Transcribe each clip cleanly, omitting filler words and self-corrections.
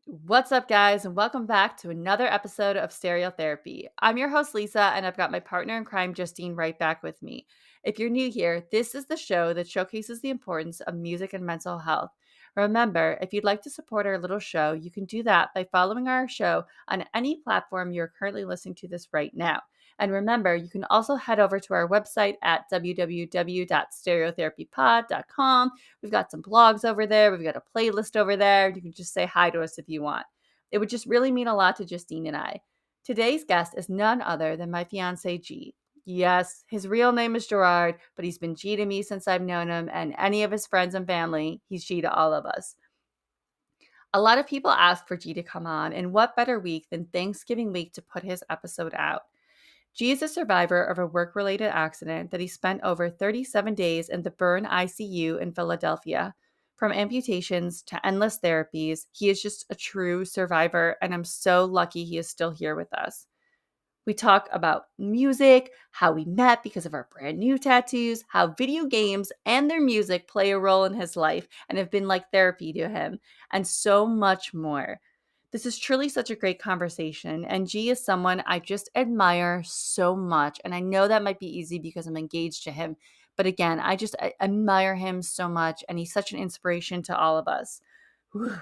What's up, guys, and welcome back to another episode of Stereotherapy. I'm your host, Lisa, and I've got my partner in crime, Justine, right back with me. If you're new here, this is the show that showcases the importance of music and mental health. Remember, if you'd like to support our little show, you can do that by following our show on any platform you're currently listening to this right now. And remember, you can also head over to our website at www.stereotherapypod.com. We've got some blogs over there. We've got a playlist over there. You can just say hi to us if you want. It would just really mean a lot to Justine and I. Today's guest is none other than my fiance, G. Yes, his real name is Gerard, but he's been G to me since I've known him, and any of his friends and family, he's G to all of us. A lot of people ask for G to come on, and what better week than Thanksgiving week to put his episode out? G is a survivor of a work-related accident that he spent over 37 days in the burn ICU in Philadelphia. From amputations to endless therapies, he is just a true survivor, and I'm so lucky he is still here with us. We talk about music, how we met because of our brand new tattoos, how video games and their music play a role in his life and have been like therapy to him, and so much more. This is truly such a great conversation, and G is someone I just admire so much. And I know that might be easy because I'm engaged to him. But again, I admire him so much, and he's such an inspiration to all of us. Whew.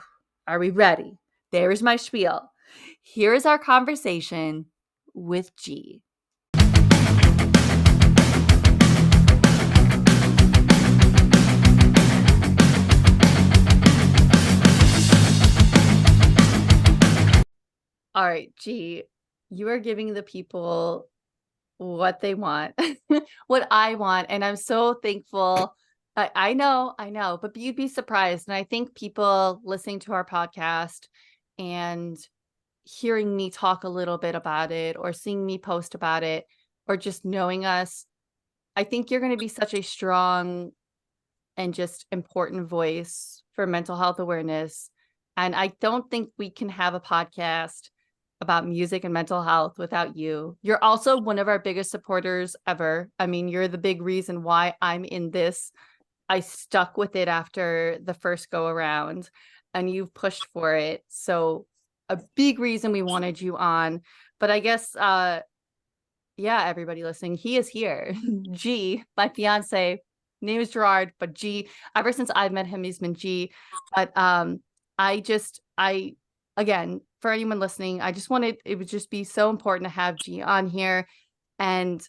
Are we ready? There's my spiel. Here is our conversation with G. All right, G, you are giving the people what they want, what I want, and I'm so thankful. I know, but you'd be surprised. And I think people listening to our podcast and hearing me talk a little bit about it or seeing me post about it or just knowing us, I think you're going to be such a strong and just important voice for mental health awareness. And I don't think we can have a podcast about music and mental health without you. You're also one of our biggest supporters ever. I mean, you're the big reason why I'm in this. I stuck with it after the first go around and you've pushed for it. So a big reason we wanted you on. But I guess yeah, everybody listening, he is here. G, my fiance, name is Gerard, but G, ever since I've met him, he's been G. But I again, for anyone listening, I just wanted it would just be so important to have G on here. And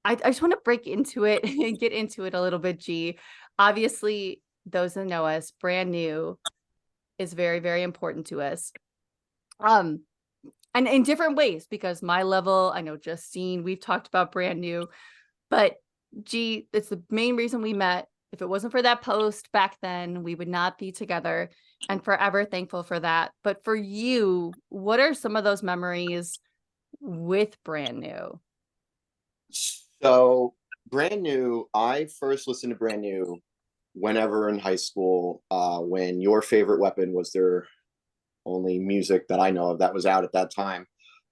I just want to break into it and get into it a little bit, G. Obviously, those that know us, brand new is very, very important to us. Um, and in different ways, because my level, I know Justine, we've talked about brand new, but G, it's the main reason we met. If it wasn't for that post back then, we would not be together, and forever thankful for that. But for you, what are some of those memories with brand new? So, Brand New, I first listened to Brand New whenever in high school, when Your Favorite Weapon was their only music that I know of that was out at that time.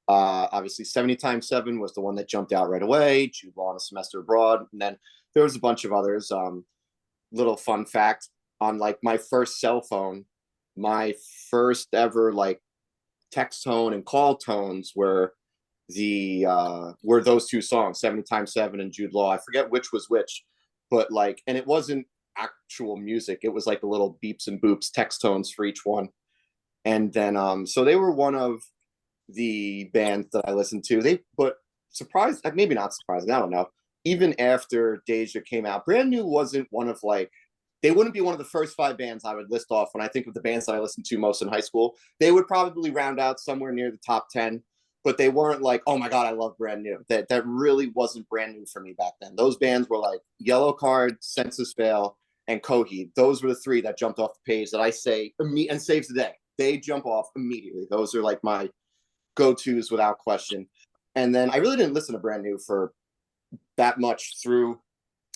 Obviously, 70 times 7 was the one that jumped out right away, Jude Law on a Semester Abroad. And then there was a bunch of others. Little fun fact, on like my first cell phone, my first ever like text tone and call tones were those two songs, 70 times 7 and Jude Law. I forget which was which, but like, and it wasn't actual music, it was like the little beeps and boops text tones for each one. And then so they were one of the bands that I listened to. They but surprised, maybe not surprising, I don't know, even after Deja came out, Brand New wasn't one of like, they wouldn't be one of the first 5 bands I would list off when I think of the bands that I listened to most in high school. They would probably round out somewhere near the top 10, but they weren't like, oh my God, I love Brand New. That really wasn't Brand New for me back then. Those bands were like Yellow Card, Census Fail, and Coheed. Those were the three that jumped off the page that I say, and Saves the Day. They jump off immediately. Those are like my go-tos without question. And then I really didn't listen to Brand New for that much through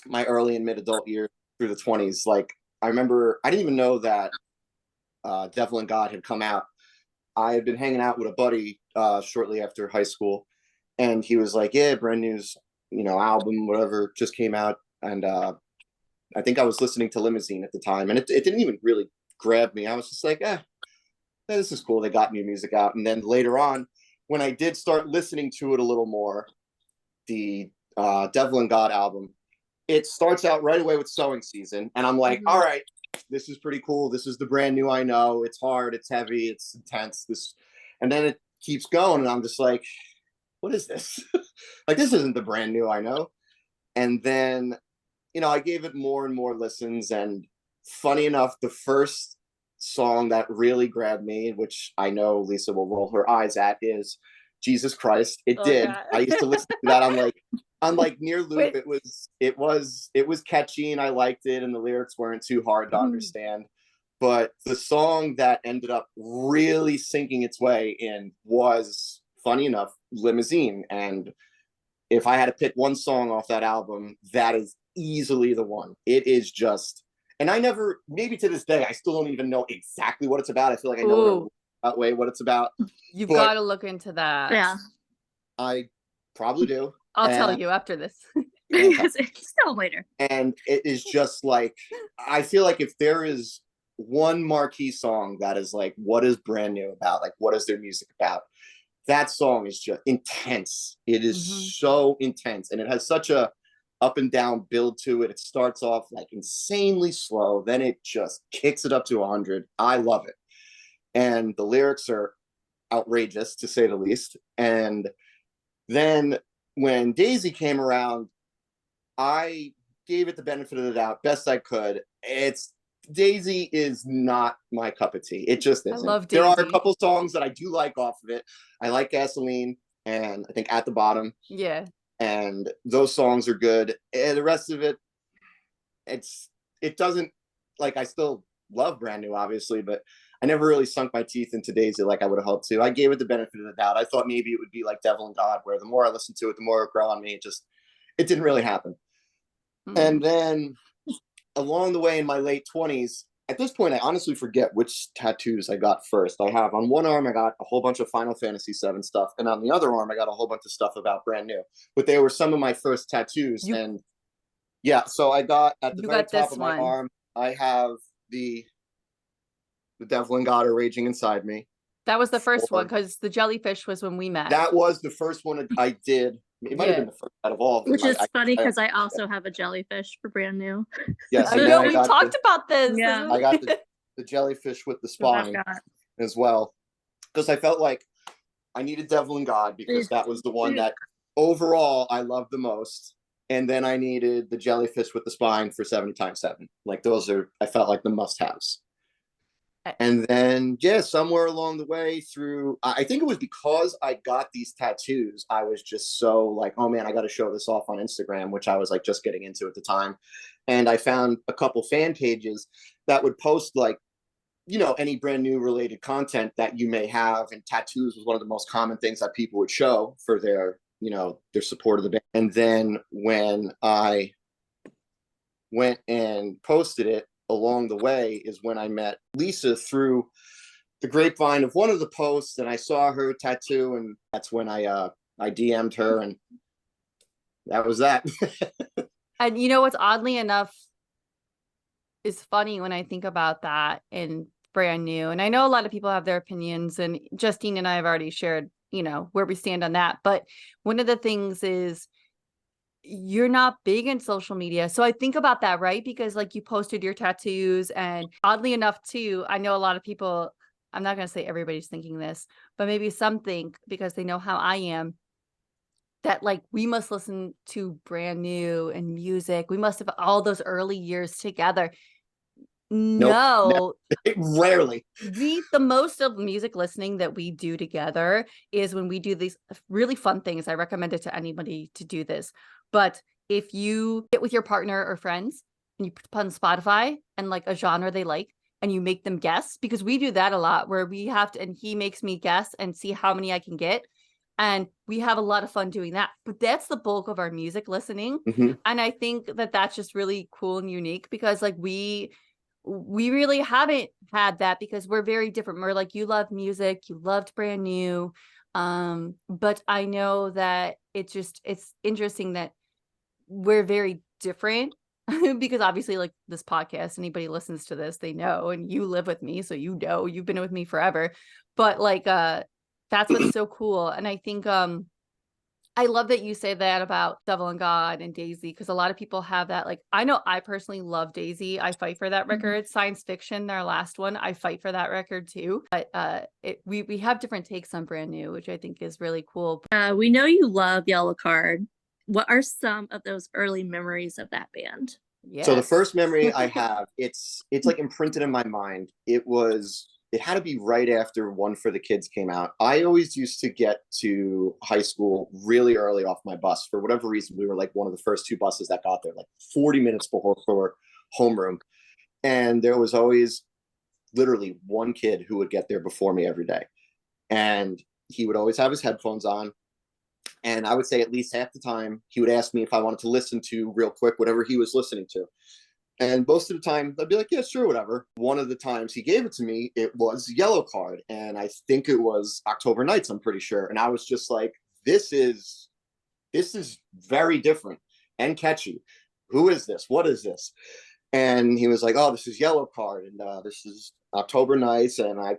my early and mid-adult years, through the 20s. Like, I remember, I didn't even know that Devil and God had come out. I had been hanging out with a buddy shortly after high school, and he was like, yeah, Brand New's, album, whatever, just came out. And I think I was listening to Limousine at the time, and it didn't even really grab me. I was just like, this is cool. They got new music out. And then later on, when I did start listening to it a little more, the Devil and God album, it starts out right away with Sowing Season. And I'm like, all right, this is pretty cool. This is the brand new I know. It's hard, it's heavy, it's intense. And then it keeps going, and I'm just like, what is this? Like, this isn't the brand new I know. And then, I gave it more and more listens. And funny enough, the first song that really grabbed me, which I know Lisa will roll her eyes at, is Jesus Christ. It did. God. I used to listen to that. I'm like near loop. It was catchy, and I liked it, and the lyrics weren't too hard to understand. But the song that ended up really sinking its way in was, funny enough, Limousine. And if I had to pick one song off that album, that is easily the one. It is just, and I never, maybe to this day, I still don't even know exactly what it's about. I feel like I know what it's about. You've got to look into that. Yeah. I probably do. I'll tell you after this. Still later. And it is just like, I feel like if there is one marquee song that is like, what is brand new about? Like, what is their music about? That song is just intense. It is so intense, and it has such a up and down build to it. It starts off like insanely slow, then it just kicks it up to 100. I love it. And the lyrics are outrageous, to say the least. And then when Daisy came around, I gave it the benefit of the doubt best I could. Daisy is not my cup of tea. It just isn't. I love Daisy. There are a couple songs that I do like off of it. I like Gasoline, and I think At the Bottom. Yeah. And those songs are good. And the rest of it, it doesn't, like, I still love Brand New, obviously, but I never really sunk my teeth into Daisy like I would have hoped to. I gave it the benefit of the doubt. I thought maybe it would be like Devil and God, where the more I listened to it, the more it grew on me. It didn't really happen. And then along the way in my late 20s, at this point, I honestly forget which tattoos I got first. I have on one arm, I got a whole bunch of Final Fantasy VII stuff. And on the other arm, I got a whole bunch of stuff about Brand New. But they were some of my first tattoos. And yeah, so I got at the very top of my arm, I have the Devil and God are raging inside me. That was the first one, because the jellyfish was when we met. That was the first one I did. It might have been the first out of all of them. Which is funny, because I also have a jellyfish for Brand New. Yes, I know, we talked about this. Yeah. I got the jellyfish with the spine as well, because I felt like I needed Devil and God, because that was the one that overall I loved the most. And then I needed the jellyfish with the spine for 70x7. Like, those are, I felt like, the must-haves. And then, yeah, somewhere along the way through, I think it was because I got these tattoos, I was just so like, oh man, I got to show this off on Instagram, which I was like just getting into at the time. And I found a couple fan pages that would post like, any Brand New related content that you may have. And tattoos was one of the most common things that people would show for their support of the band. And then when I went and posted it, along the way is when I met Lisa through the grapevine of one of the posts, and I saw her tattoo, and that's when I DM'd her, and that was that. And what's oddly enough is funny when I think about that in Brand New, and I know a lot of people have their opinions, and Justine and I have already shared, where we stand on that. But one of the things is, you're not big in social media. So I think about that, right? Because like, you posted your tattoos, and oddly enough too, I know a lot of people, I'm not going to say everybody's thinking this, but maybe some think, because they know how I am, that like, we must listen to Brand New and music. We must have all those early years together. No, rarely. The most of music listening that we do together is when we do these really fun things. I recommend it to anybody to do this. But if you get with your partner or friends and you put on Spotify and like a genre they like, and you make them guess, because we do that a lot, where we have to, and he makes me guess and see how many I can get. And we have a lot of fun doing that. But that's the bulk of our music listening. And I think that that's just really cool and unique, because like, we really haven't had that, because we're very different. We're like, you love music, you loved Brand New. But I know that it's interesting that we're very different because obviously like this podcast, anybody listens to this, they know, and you live with me, so you know, you've been with me forever. But like that's what's so cool. And I think I love that you say that about Devil and God and Daisy, because a lot of people have that. Like, I know I personally love Daisy. I fight for that record. Science Fiction, their last one, I fight for that record too. But we have different takes on Brand New, which I think is really cool. We know you love Yellow Card. What are some of those early memories of that band? Yeah. So the first memory I have, it's like imprinted in my mind. It had to be right after One for the Kids came out. I always used to get to high school really early off my bus. For whatever reason, we were like one of the first 2 buses that got there, like 40 minutes before homeroom. And there was always literally one kid who would get there before me every day. And he would always have his headphones on. And I would say at least half the time, he would ask me if I wanted to listen to real quick whatever he was listening to. And most of the time, I'd be like, yeah, sure, whatever. One of the times he gave it to me, it was Yellow Card. And I think it was October Nights, I'm pretty sure. And I was just like, this is very different and catchy. Who is this? What is this? And he was like, oh, this is Yellow Card. And this is October Nights. And I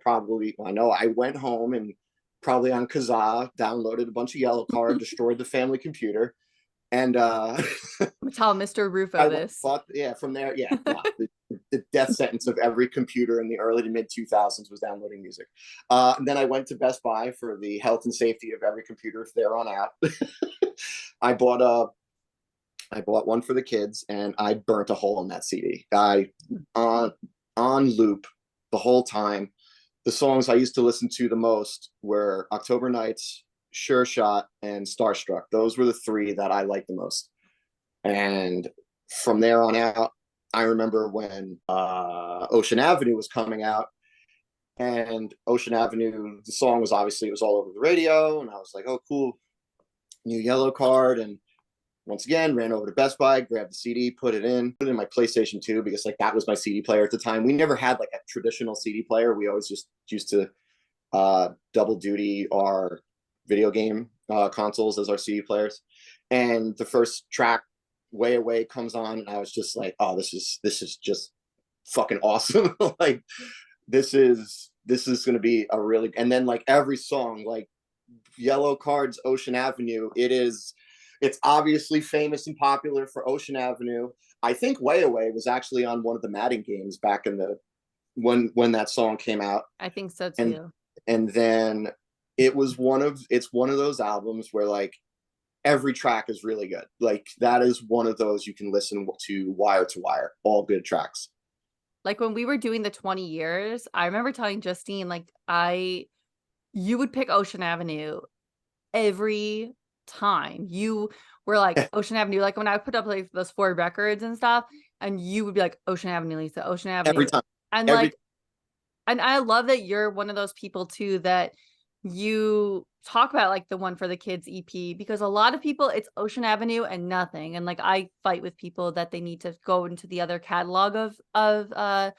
went home and probably on Kazaa, downloaded a bunch of Yellow Card, destroyed the family computer. And tell Mr. Rufo this. From there, the death sentence of every computer in the early to mid 2000s was downloading music. And then I went to Best Buy for the health and safety of every computer from there on out. I bought One for the Kids, and I burnt a hole in that CD. On loop the whole time. The songs I used to listen to the most were October Nights, Sure Shot, and Starstruck. Those were the 3 that I liked the most. And from there on out, I remember when Ocean Avenue was coming out, and Ocean Avenue, the song was obviously, it was all over the radio, and I was like, oh, cool, new Yellow Card. And once again, ran over to Best Buy, grabbed the CD, put it in my PlayStation 2, because like that was my CD player at the time. We never had like a traditional CD player. We always just used to double duty our video game consoles as our CD players. And the first track, Way Away, comes on, and I was just like, oh, this is just fucking awesome. Like this is going to be a really, and then like every song, like Yellow Card's Ocean Avenue, it's obviously famous and popular for Ocean Avenue. I think Way Away was actually on one of the Madden games back in the when that song came out. I think so too. And then it's one of those albums where like every track is really good. Like that is one of those you can listen to wire, all good tracks. Like when we were doing the 20 years, I remember telling Justine, like you would pick Ocean Avenue every time. You were like Ocean Avenue, like when I put up like those 4 records and stuff, and you would be like Ocean Avenue, Lisa, Ocean Avenue every time. And and I love that you're one of those people too that you talk about like the One for the Kids EP, because a lot of people, it's Ocean Avenue and nothing. And like I fight with people that they need to go into the other catalog of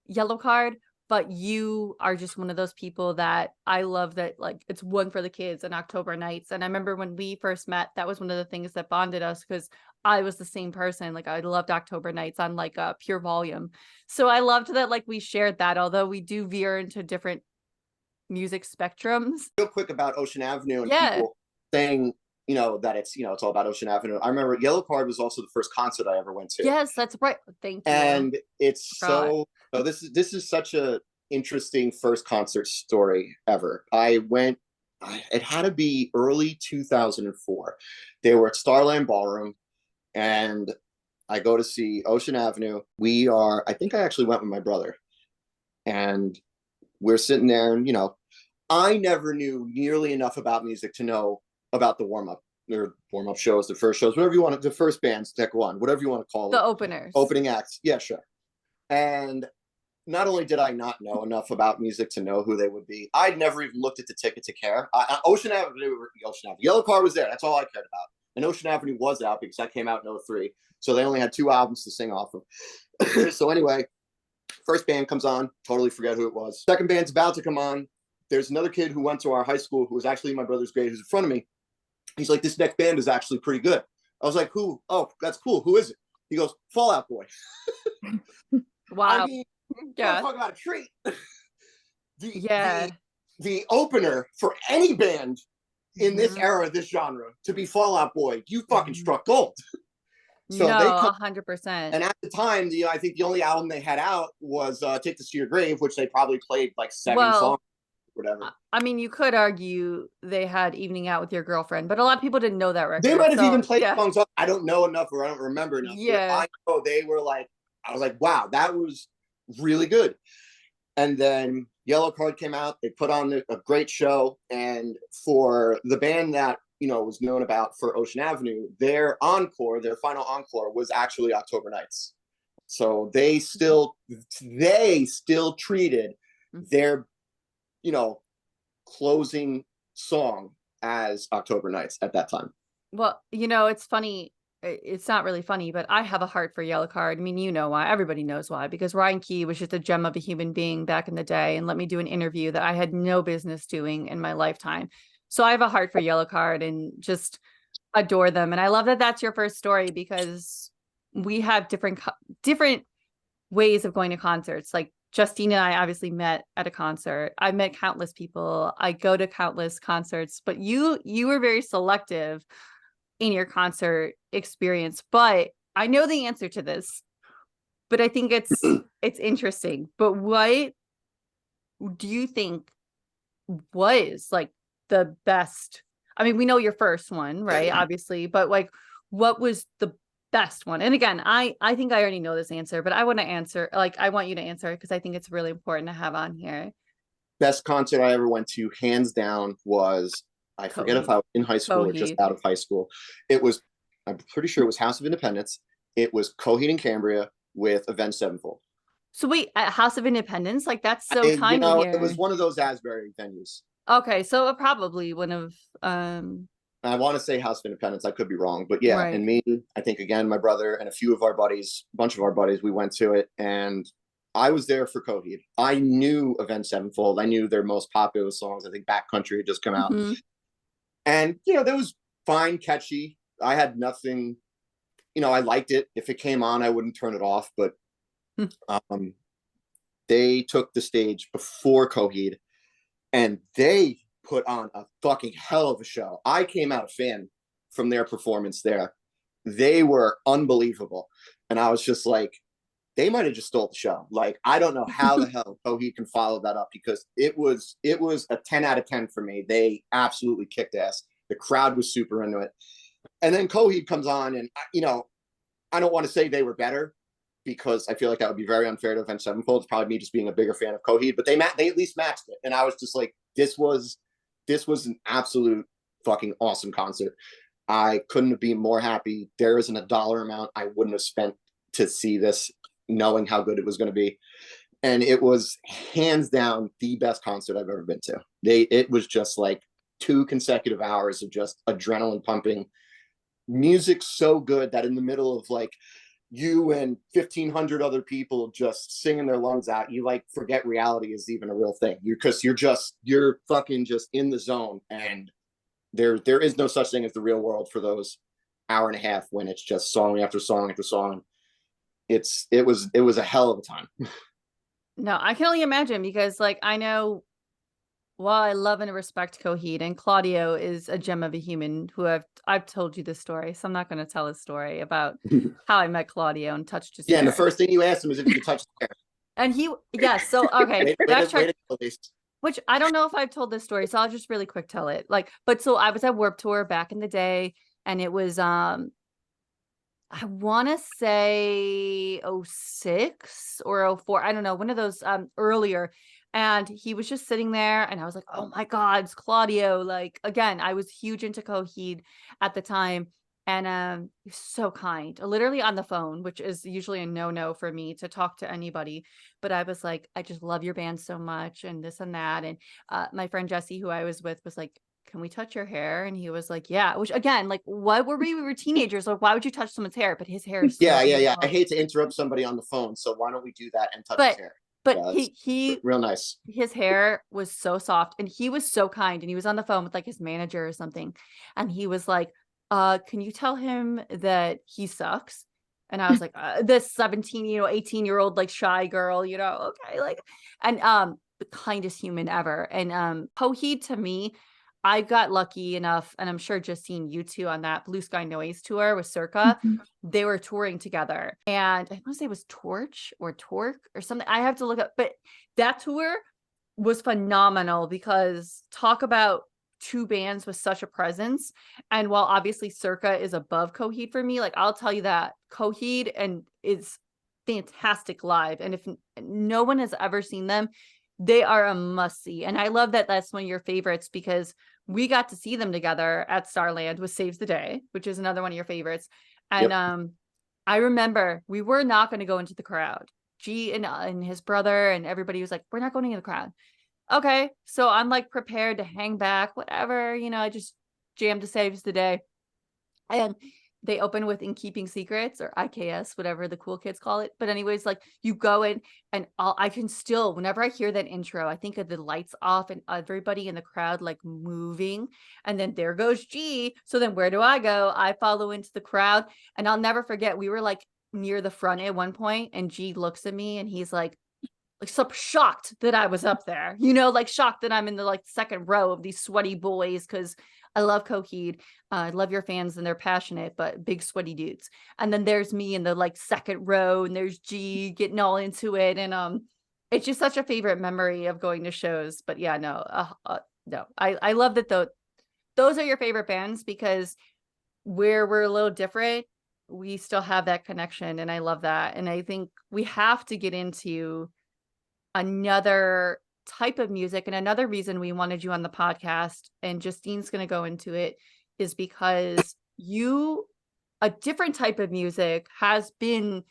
Yellow Card, but you are just one of those people that I love, that like it's One for the Kids and October Nights. And I remember when we first met, that was one of the things that bonded us, because I was the same person. Like I loved October Nights on like a pure volume. So I loved that like we shared that, although we do veer into different music spectrums. Real quick about Ocean Avenue and people saying, that it's all about Ocean Avenue. I remember Yellow Card was also the first concert I ever went to. Yes, that's right. Thank you. And it's this is such a interesting first concert story ever. It had to be early 2004. They were at Starland Ballroom, and I go to see Ocean Avenue. I think I actually went with my brother, and we're sitting there, and I never knew nearly enough about music to know about the warm-up shows, the first shows, whatever you want, the first bands, Tech One, whatever you want to call it. The openers. Opening acts. Yeah, sure. And not only did I not know enough about music to know who they would be, I'd never even looked at the ticket to care. Ocean Avenue, Yellow Card was there. That's all I cared about. And Ocean Avenue was out because that came out in 2003. So they only had 2 albums to sing off of. So anyway, first band comes on, totally forget who it was. Second band's about to come on. There's another kid who went to our high school who was actually in my brother's grade, who's in front of me. He's like, this next band is actually pretty good. I was like, who? Oh, that's cool. Who is it? He goes, Fall Out Boy. Wow. I mean, Yeah. talk about a treat. Yeah. The opener for any band in this Mhm. era, this genre, to be Fall Out Boy, you fucking Mhm. struck gold. So they No, come, 100%. and at the time, I think the only album they had out was Take This to Your Grave, which they probably played like 7 songs, Well, whatever. I mean, you could argue they had Evening Out with Your Girlfriend, but a lot of people didn't know that They record. might have even So played yeah, songs up. I don't know enough, or I don't remember enough. But yeah. I know they were like, I was like, wow, that was really good. And then Yellow Card came out. They put on a great show. And for the band that, was known about for Ocean Avenue, their final encore was actually October Nights. So they still treated their, closing song as October Nights at that time. Well, it's funny. It's not really funny, but I have a heart for Yellow Card. I mean, you know why. Everybody knows why. Because Ryan Key was just a gem of a human being back in the day, and let me do an interview that I had no business doing in my lifetime. So I have a heart for Yellow Card and just adore them. And I love that that's your first story, because we have different ways of going to concerts. Like Justine and I obviously met at a concert. I met countless people. I go to countless concerts, but you were very selective in your concert experience. But I know the answer to this, but I think it's interesting. But what do you think was like the best? I mean, we know your first one, right? Obviously, but like, what was the best one? And again, I think I already know this answer, but I want to answer, like, I want you to answer it because I think it's really important to have on here. Best concert I ever went to, hands down, was, I forget if I was in high school or just Coheed. out of high school. I'm pretty sure it was House of Independence. It was Coheed and Cambria with Avenged Sevenfold. So wait, at House of Independence, like that's so tiny It was here. one of those Asbury venues. Okay, so probably one of I want to say House of Independence. I could be wrong, but yeah. right. And me, I think, again, my brother and a bunch of our buddies, we went to it, and I was there for Coheed. I knew Avenged Sevenfold. I knew their most popular songs. I think Backcountry had just come out, and there was fine, catchy. I had nothing. I liked it. If it came on, I wouldn't turn it off. But they took the stage before Coheed, and they put on a fucking hell of a show. I came out a fan from their performance there. They were unbelievable. And I was just like, they might have just stole the show. Like, I don't know how the hell Coheed can follow that up, because it was a 10 out of 10 for me. They absolutely kicked ass. The crowd was super into it. And then Coheed comes on, and I don't want to say they were better, because I feel like that would be very unfair to Avenged Sevenfold. It's probably me just being a bigger fan of Coheed, but they at least matched it. And I was just like, this was an absolute fucking awesome concert. I couldn't have been more happy. There isn't a dollar amount I wouldn't have spent to see this, knowing how good it was going to be. And it was hands down the best concert I've ever been to. It was just like 2 consecutive hours of just adrenaline pumping, music so good that in the middle of like you and 1,500 other people just singing their lungs out, you like forget reality is even a real thing. You're fucking just in the zone, and there is no such thing as the real world for those hour and a half when it's just song after song after song. It was a hell of a time. No, I can only imagine, because like I know, well, I love and respect Coheed, and Claudio is a gem of a human who I've told you this story, so I'm not going to tell his story about how I met Claudio and touched his Yeah, and the hair. first thing you asked him is if you could touch his hair. And yes, so okay, backtrack. Least. Which I don't know if I've told this story, so I'll just really quick tell it. Like, but so I was at Warped Tour back in the day, and it was I want to say 06 or 04. I don't know, one of those earlier. And he was just sitting there, and I was like, oh my God, it's Claudio. Like, again, I was huge into Coheed at the time. And he's so kind, literally on the phone, which is usually a no-no for me to talk to anybody. But I was like, I just love your band so much, and this and that. And my friend Jesse, who I was with, was like, can we touch your hair? And he was like, yeah, which again, like, what were we were teenagers, like, why would you touch someone's hair? But his hair is so Yeah. I beautiful. hate to interrupt somebody on the phone, so why don't we do that and touch his hair? But he real nice. His hair was so soft, and he was so kind, and he was on the phone with like his manager or something, and he was like, can you tell him that he sucks? And I was like, this 17, 18-year-old, like shy girl, okay, like, and the kindest human ever. And Coheed, to me, I got lucky enough, and I'm sure Justine, you too, on that Blue Sky Noise tour with Circa. Mhm. They were touring together, and I want to say it was Torch or Torque or something. I have to look up, but that tour was phenomenal, because talk about two bands with such a presence. And while obviously Circa is above Coheed for me, like, I'll tell you that Coheed and is fantastic live. And if no one has ever seen them, they are a must see. And I love that that's one of your favorites, because we got to see them together at Starland with Saves the Day, which is another one of your favorites. And Yep. I remember we were not going to go into the crowd. G and his brother and everybody was like, we're not going into the crowd. Okay, so I'm like prepared to hang back, whatever, I just jammed to Saves the Day. And they open with In Keeping Secrets, or IKS, whatever the cool kids call it. But anyways, like, you go in, and I can still, whenever I hear that intro, I think of the lights off and everybody in the crowd like moving. And then there goes G. So then where do I go? I follow into the crowd. And I'll never forget, we were like near the front at one point, and G looks at me and he's like so shocked that I was up there, like shocked that I'm in the like second row of these sweaty boys, because I love Coheed. I love your fans, and they're passionate, but big sweaty dudes. And then there's me in the like second row, and there's G getting all into it. And it's just such a favorite memory of going to shows. But yeah, no, I love that though. Those are your favorite bands, because where we're a little different, we still have that connection. And I love that. And I think we have to get into another type of music, and another reason we wanted you on the podcast, and Justine's going to go into it, is because a different type of music has been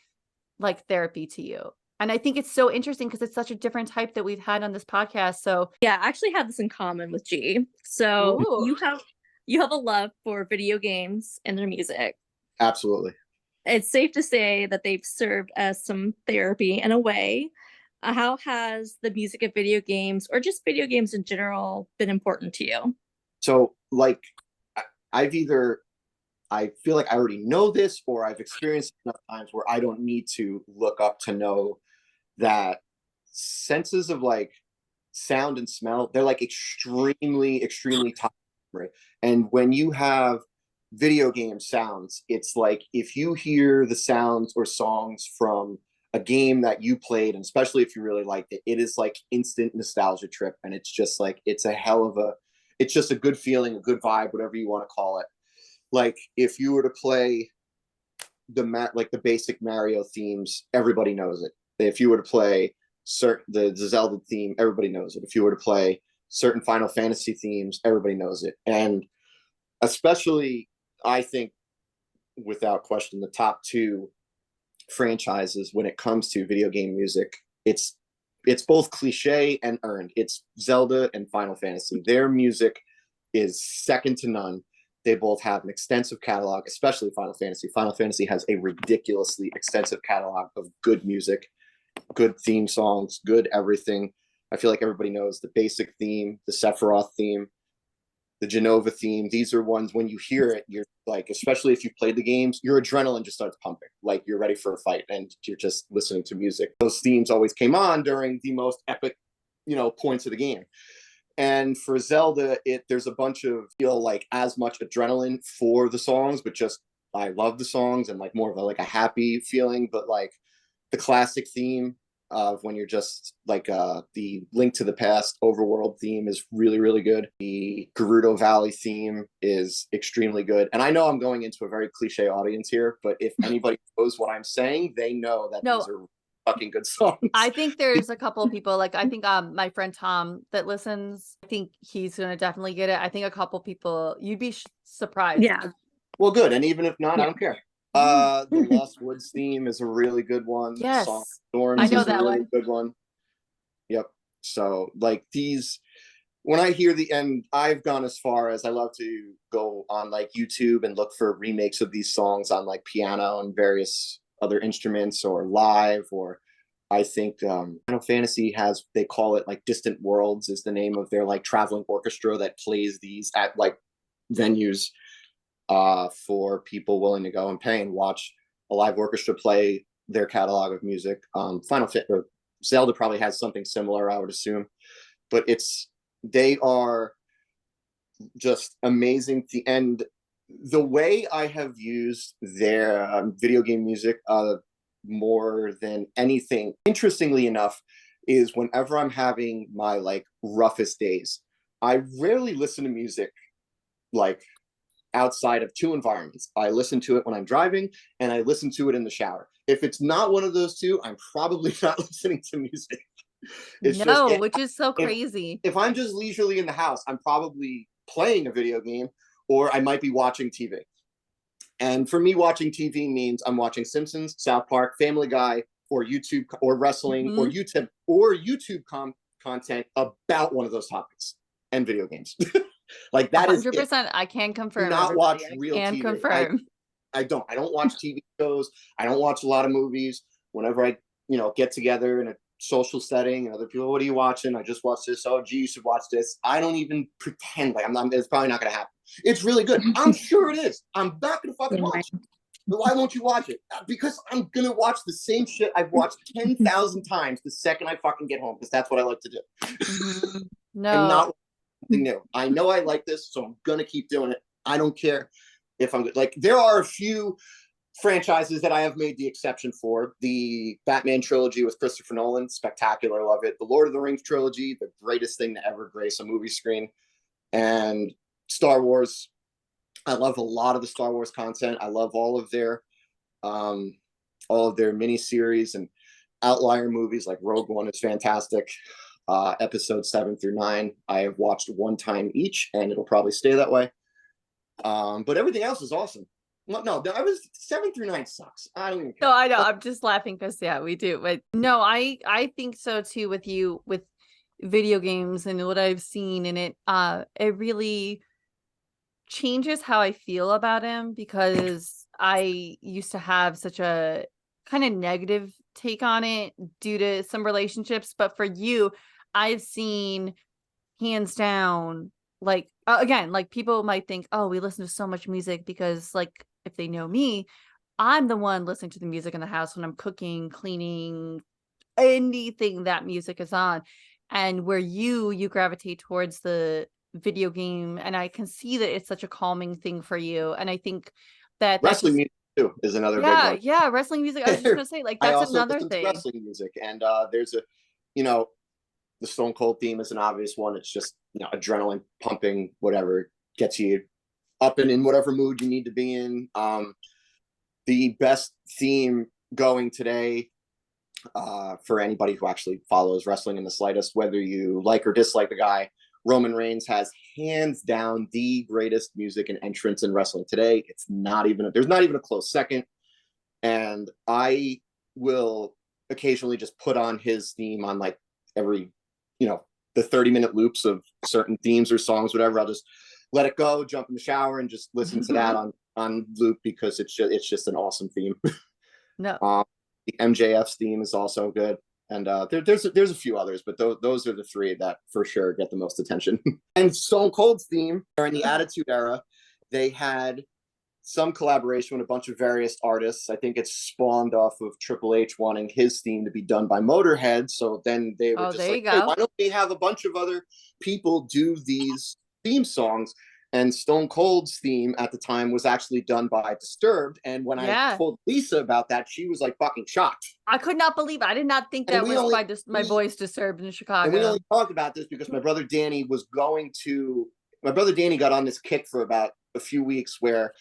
like therapy to you. And I think it's so interesting, because it's such a different type that we've had on this podcast. So Yeah, I actually have this in common with G. So ooh, you have a love for video games and their music. Absolutely. It's safe to say that they've served as some therapy in a way. How has the music of video games, or just video games in general, been important to you? So like I've either I feel like I already know this, or I've experienced enough times where I don't need to look up to know that senses of like sound and smell, they're like extremely, extremely top memory. And when you have video game sounds, it's like if you hear the sounds or songs from a game that you played, and especially if you really liked it, it is like instant nostalgia trip. And it's just like, it's just a good feeling, a good vibe, whatever you want to call it. Like if you were to play the basic Mario themes, everybody knows it. If you were to play the Zelda theme, everybody knows it. If you were to play certain Final Fantasy themes, everybody knows it. And especially, I think, without question, the top two franchises when it comes to video game music, it's both cliche and earned. It's Zelda and Final Fantasy. Their music is second to none. They both have an extensive catalog, especially Final Fantasy. Final Fantasy has a ridiculously extensive catalog of good music, good theme songs, good everything. I feel like everybody knows the basic theme, the Sephiroth theme, the Genova theme. These are ones when you hear it, you're like, especially if you played the games, your adrenaline just starts pumping. Like you're ready for a fight and you're just listening to music. Those themes always came on during the most epic, points of the game. And for Zelda, there's a bunch of like as much adrenaline for the songs, but just I love the songs and like more of a happy feeling. But like the classic theme of when you're just like the Link to the Past overworld theme is really, really good. The Gerudo Valley theme is extremely good. And I know I'm going into a very cliche audience here, but if anybody knows what I'm saying, they know that no, these are fucking good songs. I think there's a couple of people, like I think my friend Tom that listens, I think he's gonna definitely get it. I think a couple people, you'd be surprised. Yeah. Well, good. And even if not, Yeah. I don't care. The Lost Woods theme is a really good one. Yes, The Song of Storms I know is a that really one. good one. Yep. So like these, when I hear and I've gone as far as I love to go on like YouTube and look for remakes of these songs on like piano and various other instruments or live, or I think Final Fantasy has, they call it like Distant Worlds is the name of their like traveling orchestra that plays these at like venues for people willing to go and pay and watch a live orchestra play their catalog of music. Or Zelda probably has something similar, I would assume, but they are just amazing. And the way I have used their video game music more than anything, interestingly enough, is whenever I'm having my like roughest days, I rarely listen to music like outside of two environments. I listen to it when I'm driving and I listen to it in the shower. If it's not one of those two, I'm probably not listening to music. It's just No, which is so if, crazy. if I'm just leisurely in the house, I'm probably playing a video game or I might be watching TV. And for me, watching TV means I'm watching Simpsons, South Park, Family Guy, or YouTube, or wrestling, or YouTube content about one of those topics and video games. Like that is it. 100%. I can Do confirm. not watch Everybody. I real can TV. confirm. I don't watch TV shows. I don't watch a lot of movies. Whenever I, get together in a social setting and other people, what are you watching? I just watched this. Oh, gee, you should watch this. I don't even pretend like I'm not. It's probably not going to happen. It's really good. I'm sure it is. I'm not going to fucking watch it. But why won't you watch it? Because I'm going to watch the same shit I've watched 10,000 times the second I fucking get home, because that's what I like to do. No. I'm not something new. I know I like this, so I'm going to keep doing it. I don't care if I'm like, there are a few franchises that I have made the exception for. The Batman trilogy with Christopher Nolan, spectacular, love it. The Lord of the Rings trilogy, the greatest thing to ever grace a movie screen. And Star Wars, I love a lot of the Star Wars content. I love all of their mini series and outlier movies. Like Rogue One is fantastic. Episode 7 through 9 I have watched one time each, and it'll probably stay that way. But everything else is awesome. No, I was 7 through 9 sucks. I don't even care. No, I know. I'm just laughing because we do. But no, I think so too with you with video games and what I've seen in it. It really changes how I feel about him, because I used to have such a kind of negative take on it due to some relationships. But for you, I've seen hands down, like again, like people might think, oh, we listen to so much music because like if they know me, I'm the one listening to the music in the house when I'm cooking, cleaning, anything that music is on. And where you gravitate towards the video game, and I can see that it's such a calming thing for you. And I think that wrestling music too is another big one. Yeah, wrestling music. I was just gonna say, like, I that's also another listen to thing. wrestling music, and there's the Stone Cold theme is an obvious one. It's just adrenaline pumping, whatever gets you up and in whatever mood you need to be in. The best theme going today, for anybody who actually follows wrestling in the slightest, whether you like or dislike the guy, Roman Reigns has hands down the greatest music and entrance in wrestling today. There's not even a close second. And I will occasionally just put on his theme on like every, the 30-minute loops of certain themes or songs, whatever. I'll just let it go, jump in the shower, and just listen to that on loop, because it's just an awesome theme. No. The MJF's theme is also good. And there's a few others, but those are the three that for sure get the most attention. And Stone Cold's theme, during the Attitude Era, they had some collaboration with a bunch of various artists. I think it's spawned off of Triple H wanting his theme to be done by Motorhead. So then they were just like, hey, why don't we have a bunch of other people do these theme songs? And Stone Cold's theme at the time was actually done by Disturbed. And when I told Lisa about that, she was like fucking shocked. I could not believe it. I did not think that was by my boys Disturbed in Chicago. And we only talked about this because my brother Danny got on this kick for about a few weeks where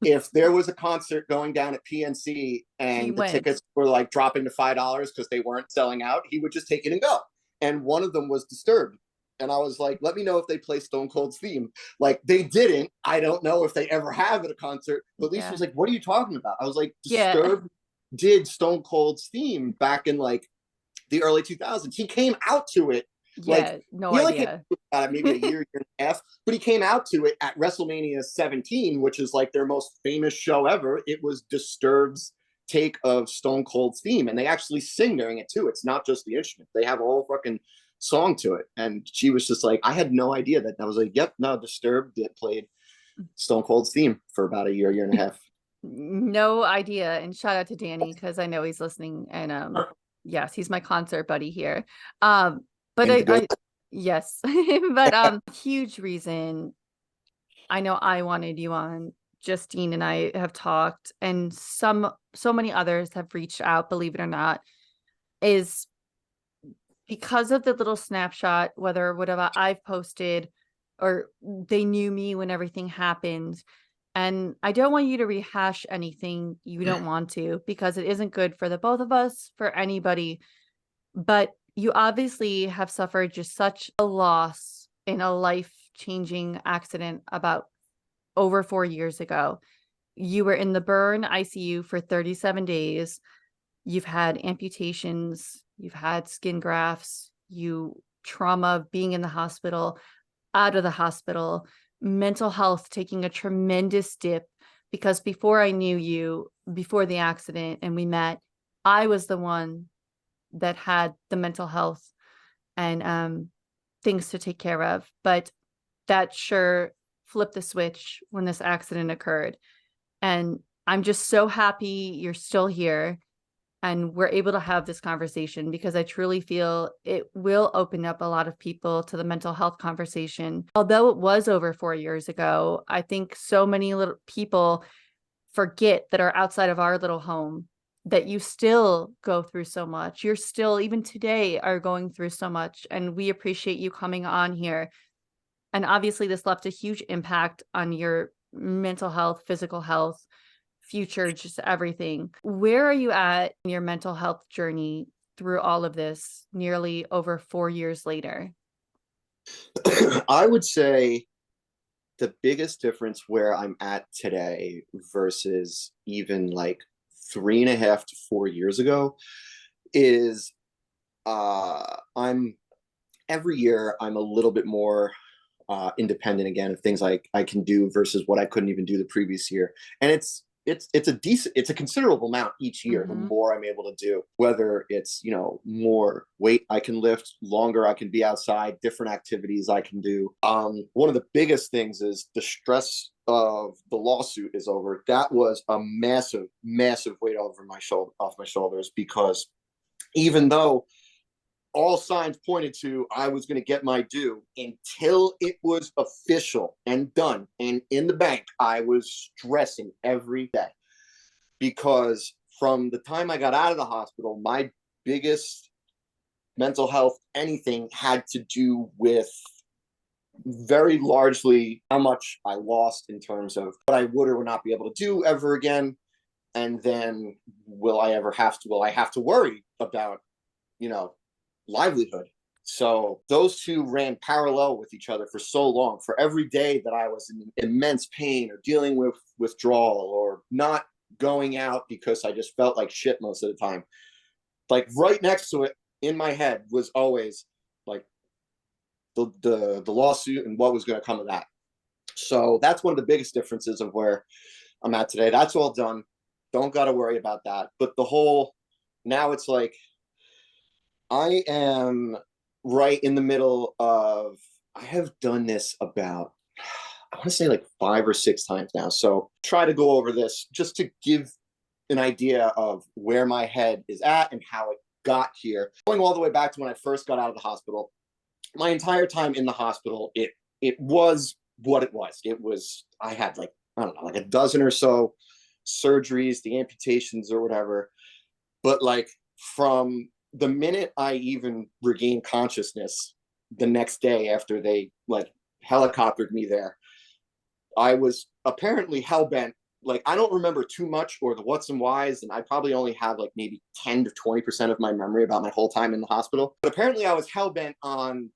if there was a concert going down at PNC and the tickets were like dropping to $5 because they weren't selling out, he would just take it and go. And one of them was Disturbed. And I was like, let me know if they play Stone Cold's theme. Like, they didn't. I don't know if they ever have at a concert. But Lisa was like, what are you talking about? I was like, Disturbed did Stone Cold's theme back in like the early 2000s. He came out to it. No idea. Maybe a year and a half. But he came out to it at WrestleMania 17, which is like their most famous show ever. It was Disturbed's take of Stone Cold's theme. And they actually sing during it too. It's not just the instrument. They have a whole fucking song to it. And she was just like, I had no idea that. I was like, yep, no, Disturbed played Stone Cold's theme for about a year and a half. No idea. And shout out to Danny because I know he's listening. And yes, he's my concert buddy here. But And good. I yes, but huge reason I know I wanted you on. Justine and I have talked, and so many others have reached out, believe it or not, is because of the little snapshot, whether whatever I've posted or they knew me when everything happened. And I don't want you to rehash anything you don't want to because it isn't good for the both of us, for anybody. But you obviously have suffered just such a loss in a life changing accident about over 4 years ago. You were in the burn ICU for 37 days. You've had amputations, you've had skin grafts, you trauma of being in the hospital, out of the hospital, mental health taking a tremendous dip because before I knew you, before the accident and we met, I was the one that had the mental health and things to take care of. But that sure flipped the switch when this accident occurred. And I'm just so happy you're still here and we're able to have this conversation because I truly feel it will open up a lot of people to the mental health conversation. Although it was over 4 years ago, I think so many little people forget that are outside of our little home that you still go through so much. You're still, even today, are going through so much. And we appreciate you coming on here. And obviously, this left a huge impact on your mental health, physical health, future, just everything. Where are you at in your mental health journey through all of this nearly over 4 years later? I would say the biggest difference where I'm at today versus even like 3.5 to 4 years ago is I'm every year I'm a little bit more independent again of things I can do versus what I couldn't even do the previous year. And it's a considerable amount each year. The more I'm able to do, whether it's more weight I can lift, longer I can be outside, different activities I can do. One of the biggest things is the stress of the lawsuit is over. That was a massive weight off my shoulders, because even though all signs pointed to I was going to get my due, until it was official and done and in the bank, I was stressing every day, because from the time I got out of the hospital, my biggest mental health anything had to do with very largely how much I lost in terms of what I would or would not be able to do ever again. And then will I have to worry about, livelihood? So those two ran parallel with each other for so long. For every day that I was in immense pain or dealing with withdrawal or not going out because I just felt like shit most of the time, like right next to it in my head was always like the lawsuit and what was going to come of that. So that's one of the biggest differences of where I'm at today. That's all done. Don't got to worry about that. But now it's like I am right in the middle of, I have done this about, I want to say like 5 or 6 times now. So try to go over this just to give an idea of where my head is at and how it got here. Going all the way back to when I first got out of the hospital, my entire time in the hospital, it was what it was. I had like, I don't know, like a dozen or so surgeries, the amputations or whatever. But like from the minute I even regained consciousness the next day after they like helicoptered me there, I was apparently hell bent. Like, I don't remember too much or the what's and whys, and I probably only have like maybe 10 to 20% of my memory about my whole time in the hospital. But apparently I was hell bent on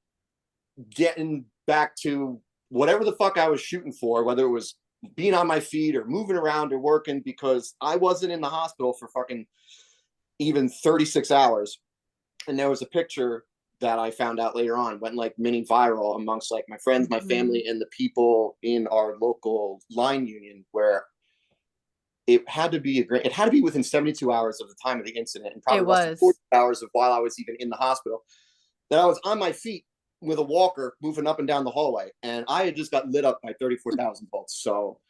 getting back to whatever the fuck I was shooting for, whether it was being on my feet or moving around or working, because I wasn't in the hospital for fucking even 36 hours. And there was a picture that I found out later on went like mini viral amongst like my friends, my family, and the people in our local line union, where it had to be within 72 hours of the time of the incident, and probably less than 40 hours of while I was even in the hospital, that I was on my feet with a walker moving up and down the hallway, and I had just got lit up by 34,000 volts. So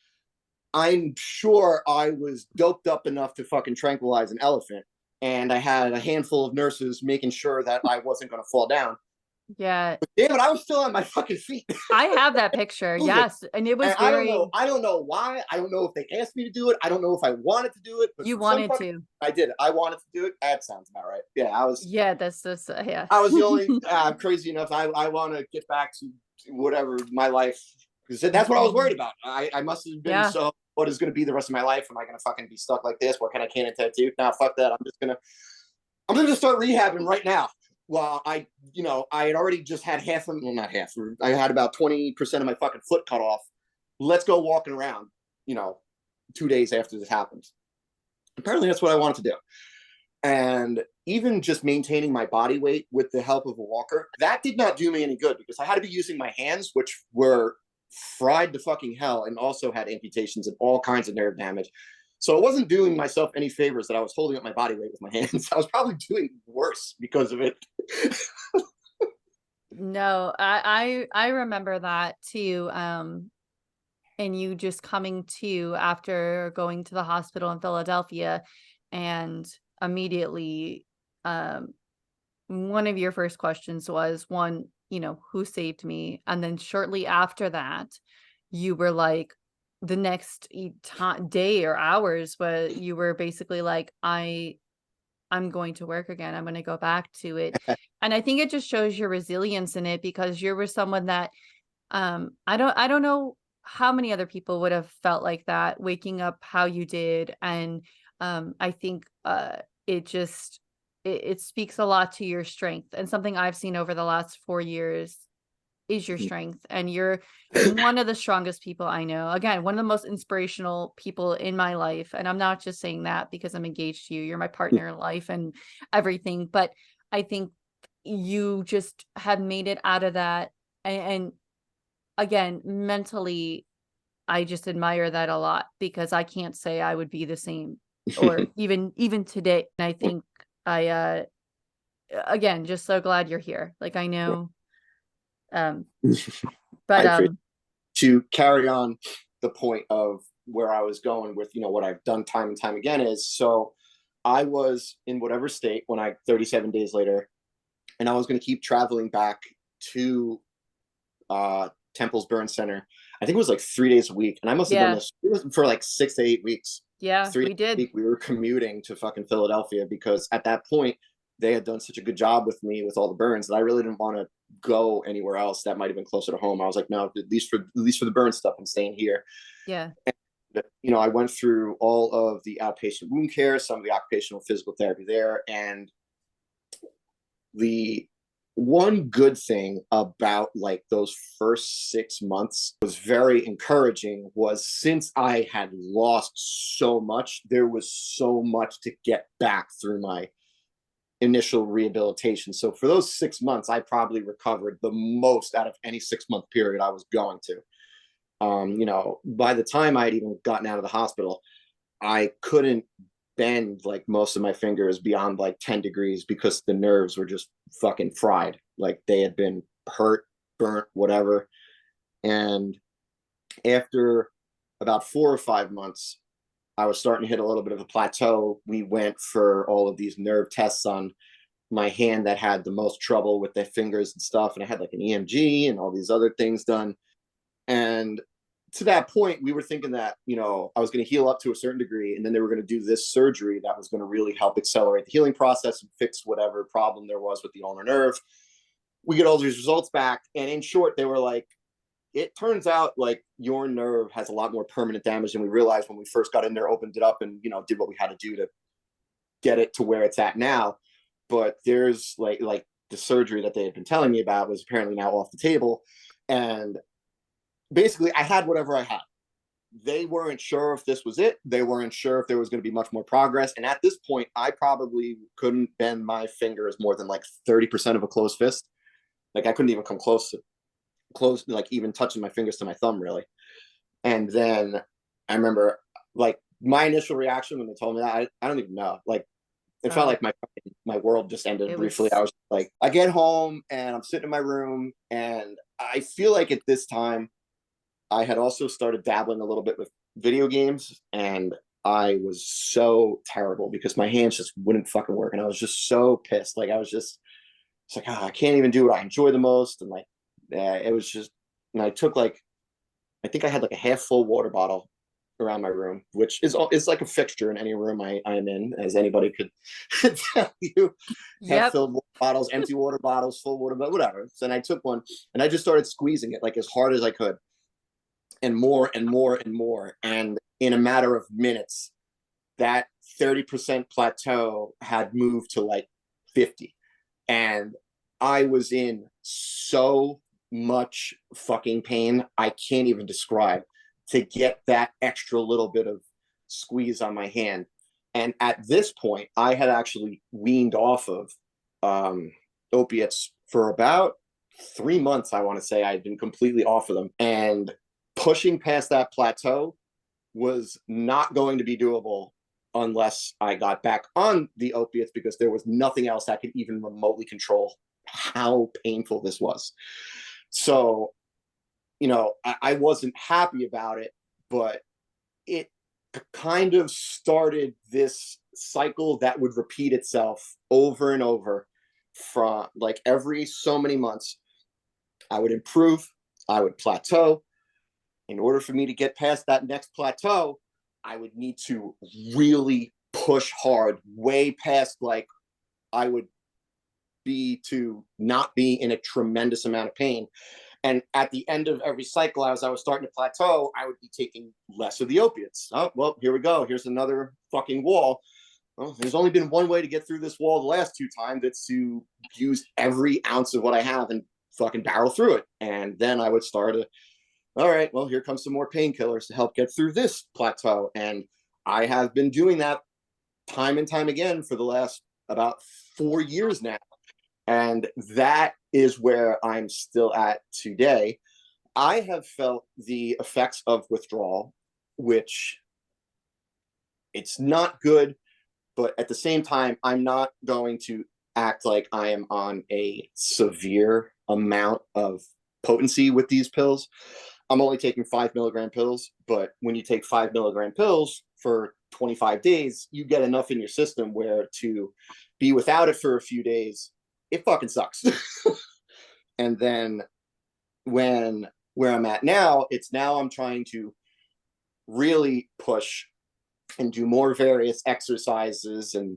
I'm sure I was doped up enough to fucking tranquilize an elephant. And I had a handful of nurses making sure that I wasn't going to fall down. Yeah. But damn it, I was still on my fucking feet. I have that picture. Yes. And it was And very, I don't know why. I don't know if they asked me to do it. I don't know if I wanted to do it. But you for some wanted fucking, to. I did it. I wanted to do it. That sounds about right. Yeah, Yeah, that's just, yeah. I was the only crazy enough. I want to get back to whatever my life, because that's what I was worried about. I must have been Yeah. so. What is going to be the rest of my life? Am I going to fucking be stuck like this? What can I can and tattoo? Now, fuck that. I'm gonna start rehabbing right now. Well, I had already just had half of, well, not half. I had about 20% of my fucking foot cut off. Let's go walking around. 2 days after this happens. Apparently, that's what I wanted to do. And even just maintaining my body weight with the help of a walker, that did not do me any good, because I had to be using my hands, which were fried to fucking hell, and also had amputations and all kinds of nerve damage. So it wasn't doing myself any favors that I was holding up my body weight with my hands. I was probably doing worse because of it. No, I remember that too. And you just coming to after going to the hospital in Philadelphia, and immediately, one of your first questions was, one, who saved me? And then shortly after that, you were like, the next day or hours, but you were basically like, I'm going to work again. I'm going to go back to it. And I think it just shows your resilience in it, because you were someone that, I don't know how many other people would have felt like that, waking up how you did. And I think it just it speaks a lot to your strength, and something I've seen over the last 4 years is your strength. And you're one of the strongest people I know. Again, one of the most inspirational people in my life. And I'm not just saying that because I'm engaged to you. You're my partner in life and everything. But I think you just have made it out of that. And again, mentally, I just admire that a lot, because I can't say I would be the same, or even today. And I think again, just so glad you're here. Like, I know, but To carry on the point of where I was going with, what I've done time and time again is, so I was in whatever state when 37 days later, and I was going to keep traveling back to Temple's Burn Center. I think it was like 3 days a week, and I must have done this for like 6 to 8 weeks. Yeah, 3 we days a did. week, we were commuting to fucking Philadelphia, because at that point they had done such a good job with me with all the burns that I really didn't want to go anywhere else that might have been closer to home. I was like, no, at least for the burn stuff, I'm staying here. Yeah. And, I went through all of the outpatient wound care, some of the occupational physical therapy there, and the one good thing about like those first 6 months was very encouraging, was since I had lost so much, there was so much to get back through my initial rehabilitation. So for those 6 months, I probably recovered the most out of any 6 month period I was going to. By the time I'd even gotten out of the hospital, I couldn't bend like most of my fingers beyond like 10 degrees, because the nerves were just fucking fried. Like they had been hurt, burnt, whatever. And after about 4 or 5 months, I was starting to hit a little bit of a plateau. We went for all of these nerve tests on my hand that had the most trouble with the fingers and stuff. And I had like an EMG and all these other things done. And to that point, we were thinking that, I was going to heal up to a certain degree, and then they were going to do this surgery that was going to really help accelerate the healing process and fix whatever problem there was with the ulnar nerve. We get all these results back, and in short, they were like, it turns out like your nerve has a lot more permanent damage than we realized when we first got in there, opened it up, and, did what we had to do to get it to where it's at now. But there's like the surgery that they had been telling me about was apparently now off the table. And basically I had whatever I had. They weren't sure if this was it. They weren't sure if there was going to be much more progress. And at this point, I probably couldn't bend my fingers more than like 30% of a closed fist. Like I couldn't even come close, like even touching my fingers to my thumb, really. And then I remember like my initial reaction when they told me that, I don't even know. Like it felt like my world just ended briefly. I was like, I get home and I'm sitting in my room, and I feel like at this time I had also started dabbling a little bit with video games, and I was so terrible because my hands just wouldn't fucking work, and I was just so pissed. Like I was just, it's like, I can't even do what I enjoy the most, and like, it was just. And I took like, I think I had like a half full water bottle around my room, which is like a fixture in any room I am in, as anybody could tell you. Half Yep. filled water bottles, empty water bottles, full water, but whatever. So then I took one and I just started squeezing it like as hard as I could, and more and more and more. And in a matter of minutes, that 30% plateau had moved to like 50. And I was in so much fucking pain I can't even describe, to get that extra little bit of squeeze on my hand. And at this point, I had actually weaned off of opiates for about 3 months. I want to say I had been completely off of them. And pushing past that plateau was not going to be doable unless I got back on the opiates, because there was nothing else that could even remotely control how painful this was. So, I wasn't happy about it, but it kind of started this cycle that would repeat itself over and over. From like every so many months, I would improve, I would plateau. In order for me to get past that next plateau, I would need to really push hard, way past like I would be to not be in a tremendous amount of pain. And at the end of every cycle, as I was starting to plateau, I would be taking less of the opiates. Oh, well, here we go. Here's another fucking wall. Well, there's only been one way to get through this wall the last 2 times. It's to use every ounce of what I have and fucking barrel through it. And then I would start to, all right, well, here comes some more painkillers to help get through this plateau. And I have been doing that time and time again for the last about 4 years now. And that is where I'm still at today. I have felt the effects of withdrawal, which it's not good, but at the same time, I'm not going to act like I am on a severe amount of potency with these pills. I'm only taking 5 milligram pills, but when you take 5 milligram pills for 25 days, you get enough in your system where to be without it for a few days, it fucking sucks. And then where I'm at now, it's now I'm trying to really push and do more various exercises and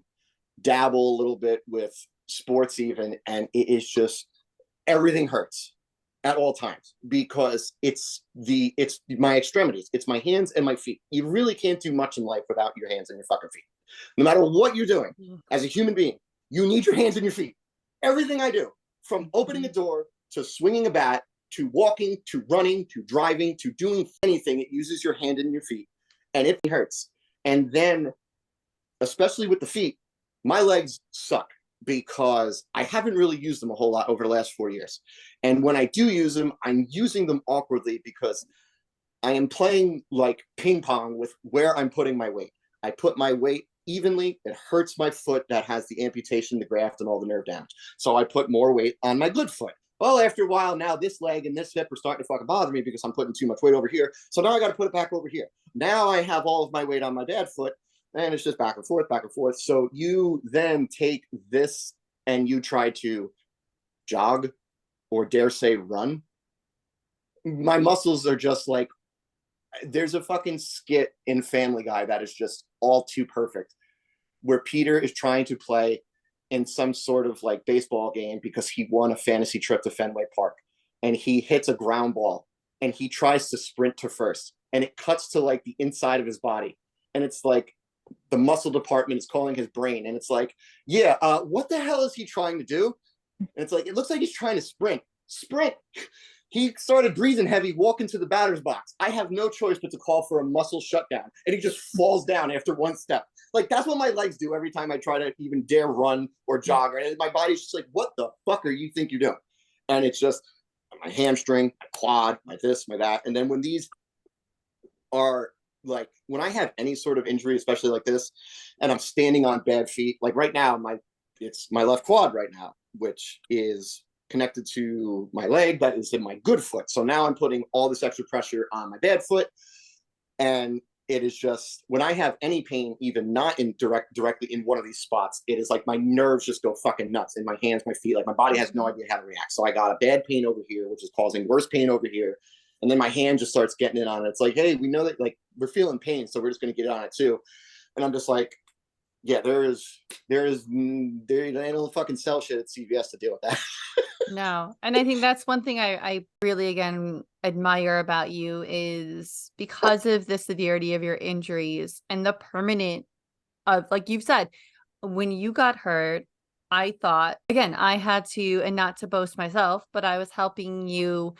dabble a little bit with sports even. And it is just, everything hurts at all times, because it's my extremities, it's my hands and my feet. You really can't do much in life without your hands and your fucking feet. No matter what you're doing as a human being, you need your hands and your feet. Everything I do, from opening a door to swinging a bat to walking to running to driving to doing anything, it uses your hand and your feet, and it hurts. And then, especially with the feet, my legs suck because I haven't really used them a whole lot over the last 4 years. And when I do use them, I'm using them awkwardly because I am playing like ping pong with where I'm putting my weight. I put my weight evenly. It hurts my foot that has the amputation, the graft, and all the nerve damage. So I put more weight on my good foot. Well, after a while, now this leg and this hip are starting to fucking bother me because I'm putting too much weight over here. So now I got to put it back over here. Now I have all of my weight on my bad foot, and it's just back and forth, back and forth. So you then take this and you try to jog or dare say run. My muscles are just like, there's a fucking skit in Family Guy that is just all too perfect, where Peter is trying to play in some sort of like baseball game because he won a fantasy trip to Fenway Park, and he hits a ground ball and he tries to sprint to first, and it cuts to like the inside of his body, and it's like the muscle department is calling his brain, and it's like, yeah, what the hell is he trying to do? And it's like, it looks like he's trying to sprint. He started breathing heavy, walking to the batter's box. I have no choice but to call for a muscle shutdown, and he just falls down after one step. Like, that's what my legs do every time I try to even dare run or jog. And my body's just like, what the fuck are you think you're doing? And it's just my hamstring, my quad, my this, my that. And then when these are like, when I have any sort of injury, especially like this, and I'm standing on bad feet, like right now, it's my left quad right now, which is connected to my leg that is in my good foot. So now I'm putting all this extra pressure on my bad foot. And it is just, when I have any pain, even not in directly in one of these spots, it is like my nerves just go fucking nuts in my hands, my feet. Like my body has no idea how to react. So I got a bad pain over here, which is causing worse pain over here. And then my hand just starts getting it on it. It's like, hey, we know that like we're feeling pain, so we're just gonna get it on it too. And I'm just like, yeah, there they don't fucking sell shit at CVS to deal with that. No. And I think that's one thing I really, again, admire about you is because of the severity of your injuries and the permanent of, like you've said, when you got hurt, I thought, again, I had to, and not to boast myself, but I was helping you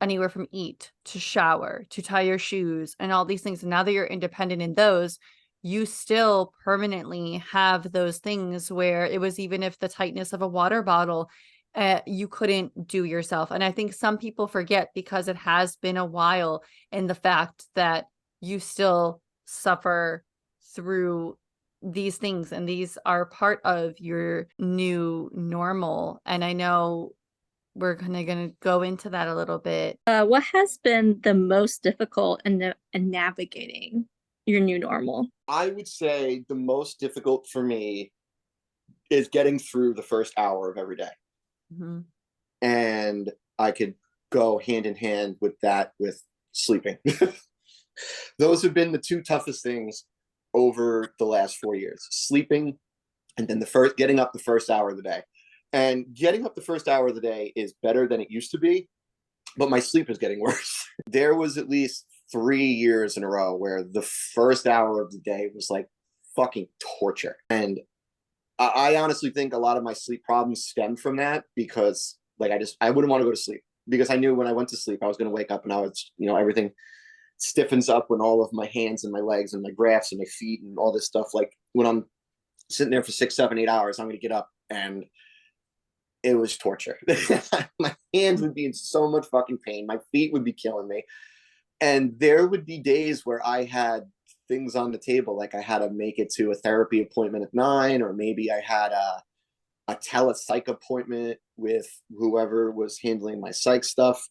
anywhere from eat to shower to tie your shoes and all these things. And now that you're independent in those, you still permanently have those things where it was, even if the tightness of a water bottle, you couldn't do yourself. And I think some people forget, because it has been a while, and the fact that you still suffer through these things, and these are part of your new normal. And I know we're gonna go into that a little bit. What has been the most difficult in navigating your new normal? I would say the most difficult for me is getting through the first hour of every day. Mm-hmm. And I could go hand in hand with that with sleeping. Those have been the two toughest things over the last 4 years: sleeping, and then getting up the first hour of the day. And getting up the first hour of the day is better than it used to be, but my sleep is getting worse. There was at least 3 years in a row where the first hour of the day was like fucking torture. And I honestly think a lot of my sleep problems stem from that, because like I wouldn't want to go to sleep, because I knew when I went to sleep I was going to wake up and I was, everything stiffens up when all of my hands and my legs and my grafts and my feet and all this stuff, like when I'm sitting there for 6, 7, 8 hours, I'm going to get up, and it was torture. My hands would be in so much fucking pain. My feet would be killing me. And there would be days where I had things on the table, like I had to make it to a therapy appointment at 9, or maybe I had a telepsych appointment with whoever was handling my psych stuff.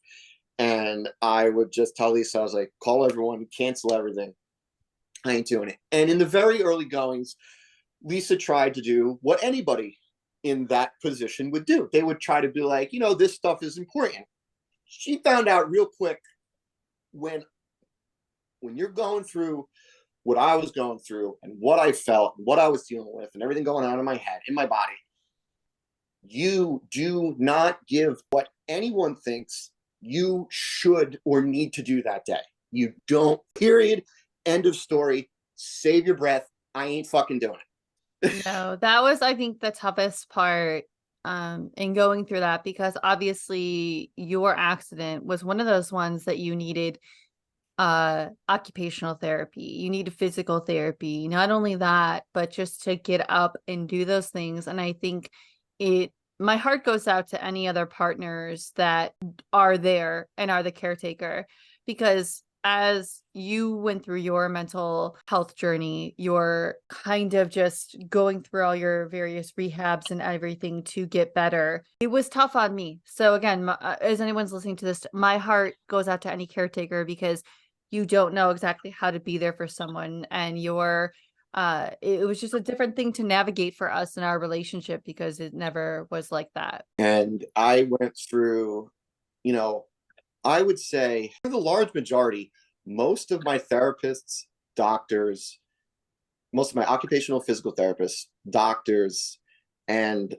And I would just tell Lisa, I was like, call everyone, cancel everything. I ain't doing it. And in the very early goings, Lisa tried to do what anybody in that position would do. They would try to be like, this stuff is important. She found out real quick, when you're going through what I was going through and what I felt, what I was dealing with, and everything going on in my head, in my body, you do not give what anyone thinks you should or need to do that day. You don't, period, end of story. Save your breath. I ain't fucking doing it. No, that was, I think, the toughest part in going through that, because obviously your accident was one of those ones that you needed occupational therapy, you need physical therapy, not only that, but just to get up and do those things. And I think my heart goes out to any other partners that are there and are the caretaker, because as you went through your mental health journey, you're kind of just going through all your various rehabs and everything to get better. It was tough on me. So again, as anyone's listening to this, my heart goes out to any caretaker, because you don't know exactly how to be there for someone. And it was just a different thing to navigate for us in our relationship, because it never was like that. And I went through, I would say for the large majority, most of my therapists, doctors, most of my occupational physical therapists, doctors, and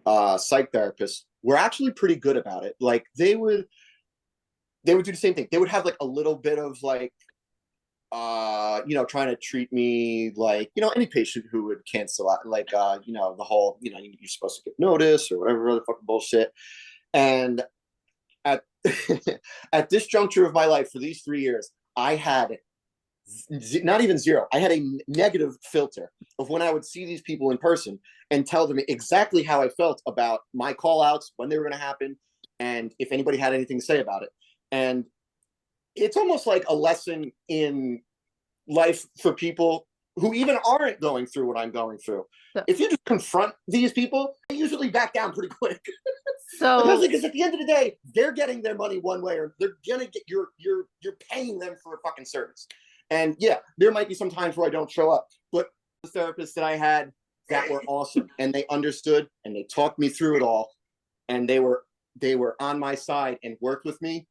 psych therapists were actually pretty good about it. Like they would do the same thing. They would have like a little bit of like, trying to treat me like, any patient who would cancel out, like, the whole, you're supposed to give notice or whatever other fucking bullshit. And at at this juncture of my life, for these 3 years, I had not even zero. I had a negative filter of when I would see these people in person and tell them exactly how I felt about my call outs, when they were going to happen, and if anybody had anything to say about it. And it's almost like a lesson in life for people who even aren't going through what I'm going through. So, if you just confront these people, they usually back down pretty quick. so Because at the end of the day, they're getting their money one way, or they're gonna get you're paying them for a fucking service. And yeah, there might be some times where I don't show up, but the therapists that I had that were awesome, and they understood and they talked me through it all, and they were on my side and worked with me.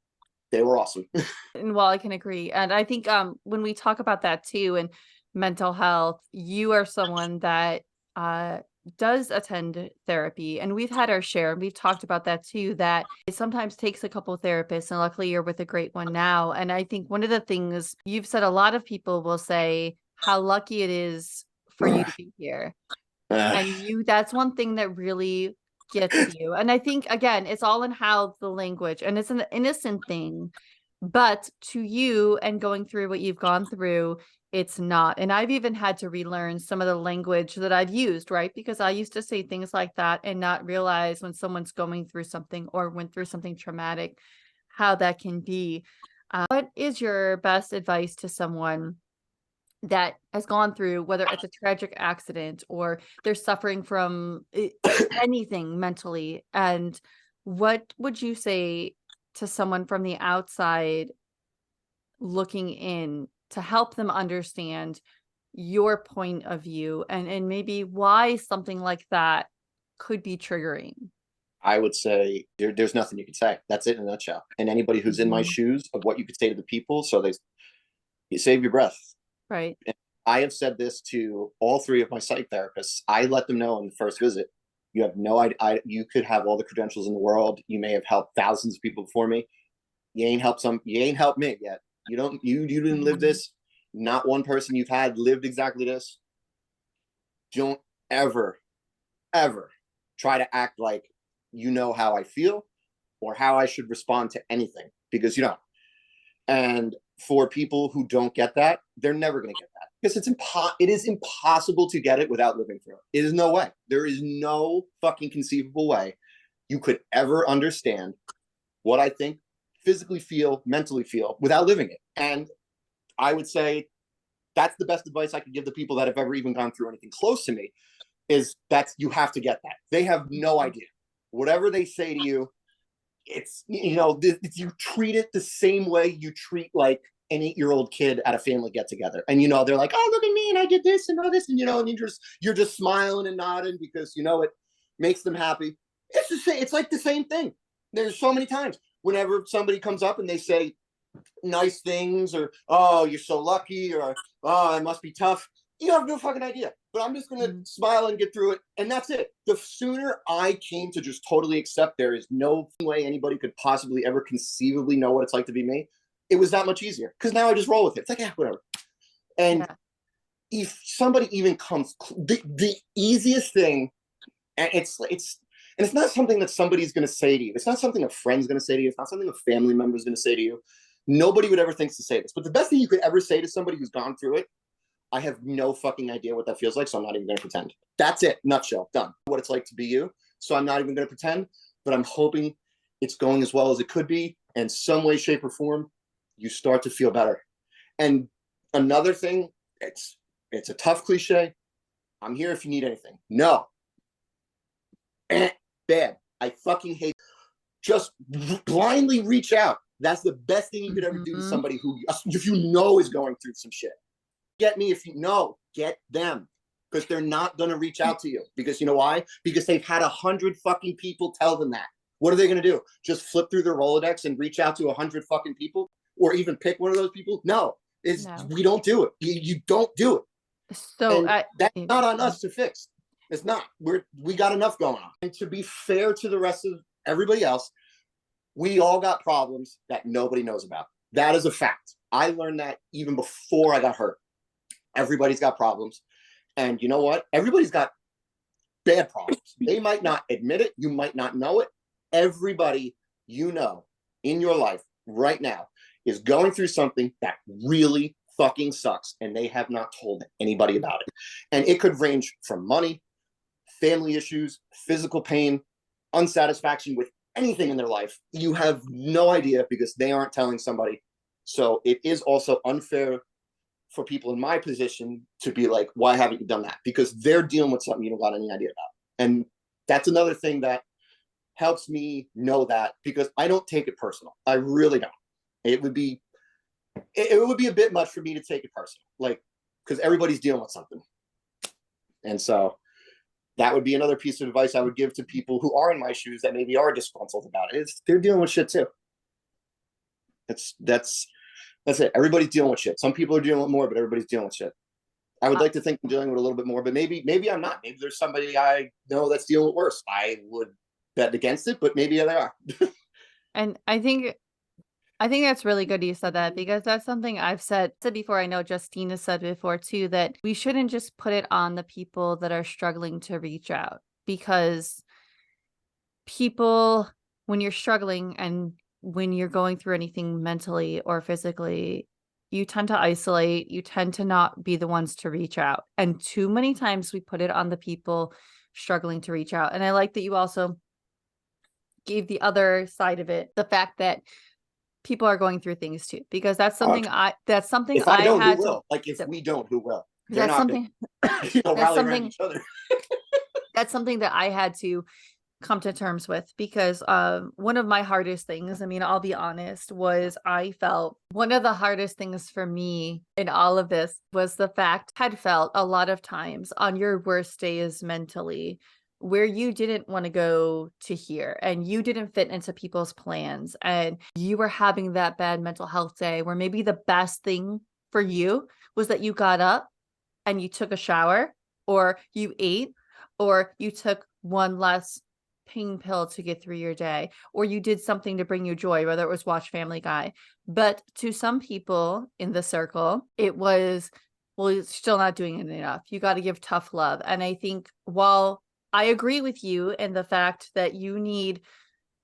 They were awesome. And well, I can agree. And I think when we talk about that too and mental health, you are someone that uh does attend therapy, and we've had our share, and we've talked about that too, that it sometimes takes a couple therapists, and luckily you're with a great one now. And I think one of the things you've said, a lot of people will say how lucky it is for you to be here. And that's one thing that really gets you. And I think, again, it's all in how the language, and it's an innocent thing, but to you and going through what you've gone through, it's not. And I've even had to relearn some of the language that I've used, right? Because I used to say things like that and not realize when someone's going through something or went through something traumatic, how that can be. What is your best advice to someone that has gone through, whether it's a tragic accident or they're suffering from anything mentally? And what would you say to someone from the outside looking in to help them understand your point of view, and maybe why something like that could be triggering? I would say there's nothing you can say. That's it in a nutshell. And anybody who's in my Mhm. shoes of what you could say to the people, so you save your breath. Right. And I have said this to all three of my psych therapists. I let them know in the first visit, you have no idea. You could have all the credentials in the world. You may have helped thousands of people before me. You ain't helped me yet. You didn't live Mhm. this. Not one person you've had lived exactly this. Don't ever, ever try to act like you know how I feel or how I should respond to anything, because you don't. And for people who don't get that, they're never going to get that, because it is impossible to get it without living through it. It is no way. There is no fucking conceivable way you could ever understand what I think, physically feel, mentally feel without living it. And I would say that's the best advice I could give the people that have ever even gone through anything close to me, is that you have to get that. They have no idea. Whatever they say to you, it's, you treat it the same way you treat like an 8-year-old kid at a family get together. And they're like, oh, look at me, and I did this and all this, and and you're just smiling and nodding because it makes them happy. It's the same. It's like the same thing. There's so many times whenever somebody comes up and they say nice things, or oh, you're so lucky, or oh, it must be tough. You have no fucking idea. But I'm just gonna smile and get through it, and that's it. The sooner I came to just totally accept there is no way anybody could possibly ever conceivably know what it's like to be me, it was that much easier, because now I just roll with it. It's like, yeah, whatever. And Yeah. if somebody even comes, the easiest thing, and it's not something that somebody's going to say to you. It's not something a friend's going to say to you. It's not something a family member's going to say to you. Nobody would ever think to say this. But the best thing you could ever say to somebody who's gone through it, I have no fucking idea what that feels like, so I'm not even going to pretend. That's it. Nutshell. Done. What it's like to be you. So I'm not even going to pretend, but I'm hoping it's going as well as it could be. And some way, shape, or form, you start to feel better. And another thing, it's a tough cliche. I'm here if you need anything. No. Bad. I fucking hate. Just blindly reach out. That's the best thing you could ever do to somebody who, if you know, is going through some shit. Get me if you know. Get them, because they're not gonna reach out to you. Because you know why? Because they've had 100 fucking people tell them that. What are they gonna do? Just flip through their Rolodex and reach out to 100 fucking people, or even pick one of those people? No, No. we don't do it. You don't do it, So and that's not on us to fix. It's not. We got enough going on. And to be fair to the rest of everybody else, we all got problems that nobody knows about. That is a fact. I learned that even before I got hurt. Everybody's got problems. And you know what? Everybody's got bad problems. They might not admit it. You might not know it. Everybody in your life right now is going through something that really fucking sucks, and they have not told anybody about it. And it could range from money, family issues, physical pain, unsatisfaction with anything in their life. You have no idea because they aren't telling somebody. So it is also unfair for people in my position to be like, why haven't you done that? Because they're dealing with something you don't got any idea about. And that's another thing that helps me know that, because I don't take it personal. I really don't. It would be it would be a bit much for me to take it personal, like, because everybody's dealing with something. And so that would be another piece of advice I would give to people who are in my shoes that maybe are disgruntled about it. Is they're dealing with shit too. That's it. Everybody's dealing with shit. Some people are dealing with more, but everybody's dealing with shit. I would like to think I'm dealing with a little bit more, but maybe I'm not. Maybe there's somebody I know that's dealing with worse. I would bet against it, but maybe they are. And I think that's really good you said that, because that's something I've said before. I know Justine has said before too, that we shouldn't just put it on the people that are struggling to reach out, because people, when you're struggling and when you're going through anything mentally or physically, you tend to isolate, you tend to not be the ones to reach out. And too many times we put it on the people struggling to reach out. And I like that you also gave the other side of it, the fact that people are going through things too, because that's something If I I don't, who had will? to, Like, if we don't, who will? They're that's not something, gonna, that's rally around something, each other. that's something that I had to come to terms with, because one of my hardest things, I mean, I'll be honest, was I felt one of the hardest things for me in all of this was the fact I had felt a lot of times on your worst days mentally, where you didn't want to go to here and you didn't fit into people's plans, and you were having that bad mental health day where maybe the best thing for you was that you got up and you took a shower, or you ate, or you took one less pain pill to get through your day, or you did something to bring you joy, whether it was watch Family Guy. But to some people in the circle, it was, well, you're still not doing it enough. You got to give tough love. And I think, while I agree with you in the fact that you need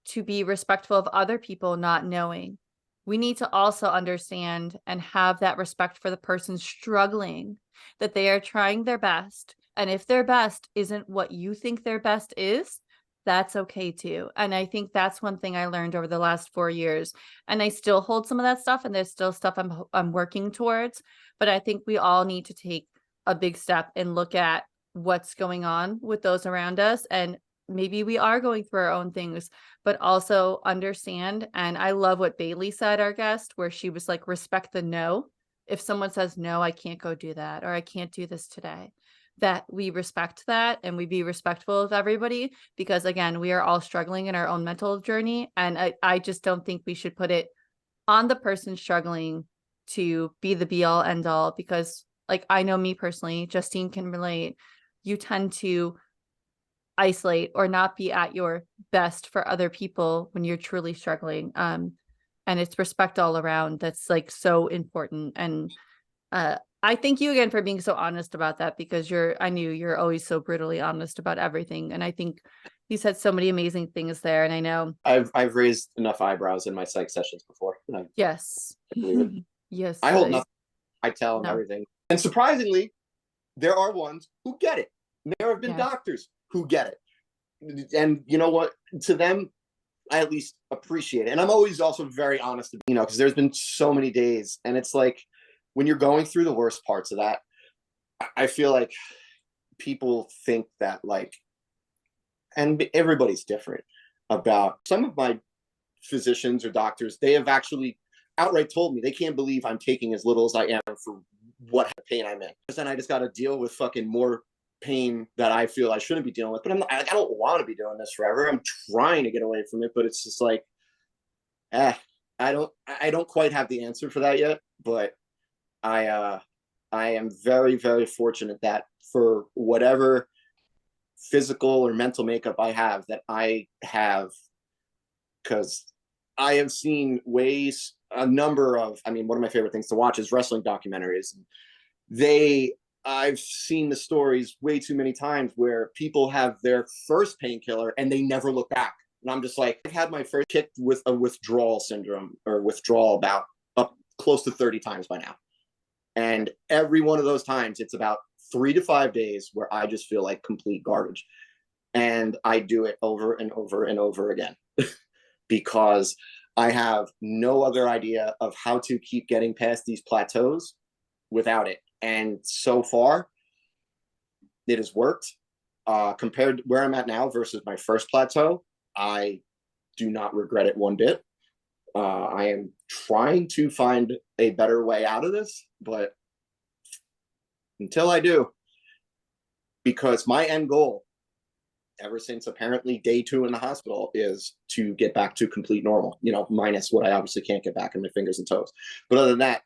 to be respectful of other people not knowing, we need to also understand and have that respect for the person struggling, that they are trying their best. And if their best isn't what you think their best is, that's okay too. And I think that's one thing I learned over the last 4 years. And I still hold some of that stuff, and there's still stuff I'm working towards. But I think we all need to take a big step and look at what's going on with those around us. And maybe we are going through our own things, but also understand. And I love what Bailey said, our guest, where she was like, respect the no. If someone says, no, I can't go do that, or I can't do this today, that we respect that and we be respectful of everybody, because again, we are all struggling in our own mental journey. And I just don't think we should put it on the person struggling to be the be all end all, because like, I know me personally, Justine can relate, you tend to isolate or not be at your best for other people when you're truly struggling. And it's respect all around. That's like so important. And I thank you again for being so honest about that, because I knew you're always so brutally honest about everything. And I think you said so many amazing things there. And I know I've raised enough eyebrows in my psych sessions before. yes. I believe it. Yes. I hold nothing. I tell them No. everything. And surprisingly, there are ones who get it. There have been Yeah. doctors who get it. And you know what? To them, I at least appreciate it. And I'm always also very honest, because there's been so many days, and it's like, when you're going through the worst parts of that, I feel like people think that, like, and everybody's different, about some of my physicians or doctors, they have actually outright told me they can't believe I'm taking as little as I am for what pain I'm in. Because then I just got to deal with fucking more pain that I feel I shouldn't be dealing with. But I don't want to be doing this forever. I'm trying to get away from it, but it's just like, I don't quite have the answer for that yet. But I am very, very fortunate that for whatever physical or mental makeup I have, that I have, because I have seen a number of, I mean, one of my favorite things to watch is wrestling documentaries. I've seen the stories way too many times where people have their first painkiller and they never look back. And I'm just like, I've had my first kick with a withdrawal syndrome or withdrawal bout up close to 30 times by now. And every one of those times, it's about 3 to 5 days where I just feel like complete garbage. And I do it over and over and over again because I have no other idea of how to keep getting past these plateaus without it. And so far, it has worked. Compared to where I'm at now versus my first plateau, I do not regret it one bit. I am trying to find a better way out of this, but until I do, because my end goal, ever since apparently day 2 in the hospital, is to get back to complete normal, you know, minus what I obviously can't get back in my fingers and toes. But other than that,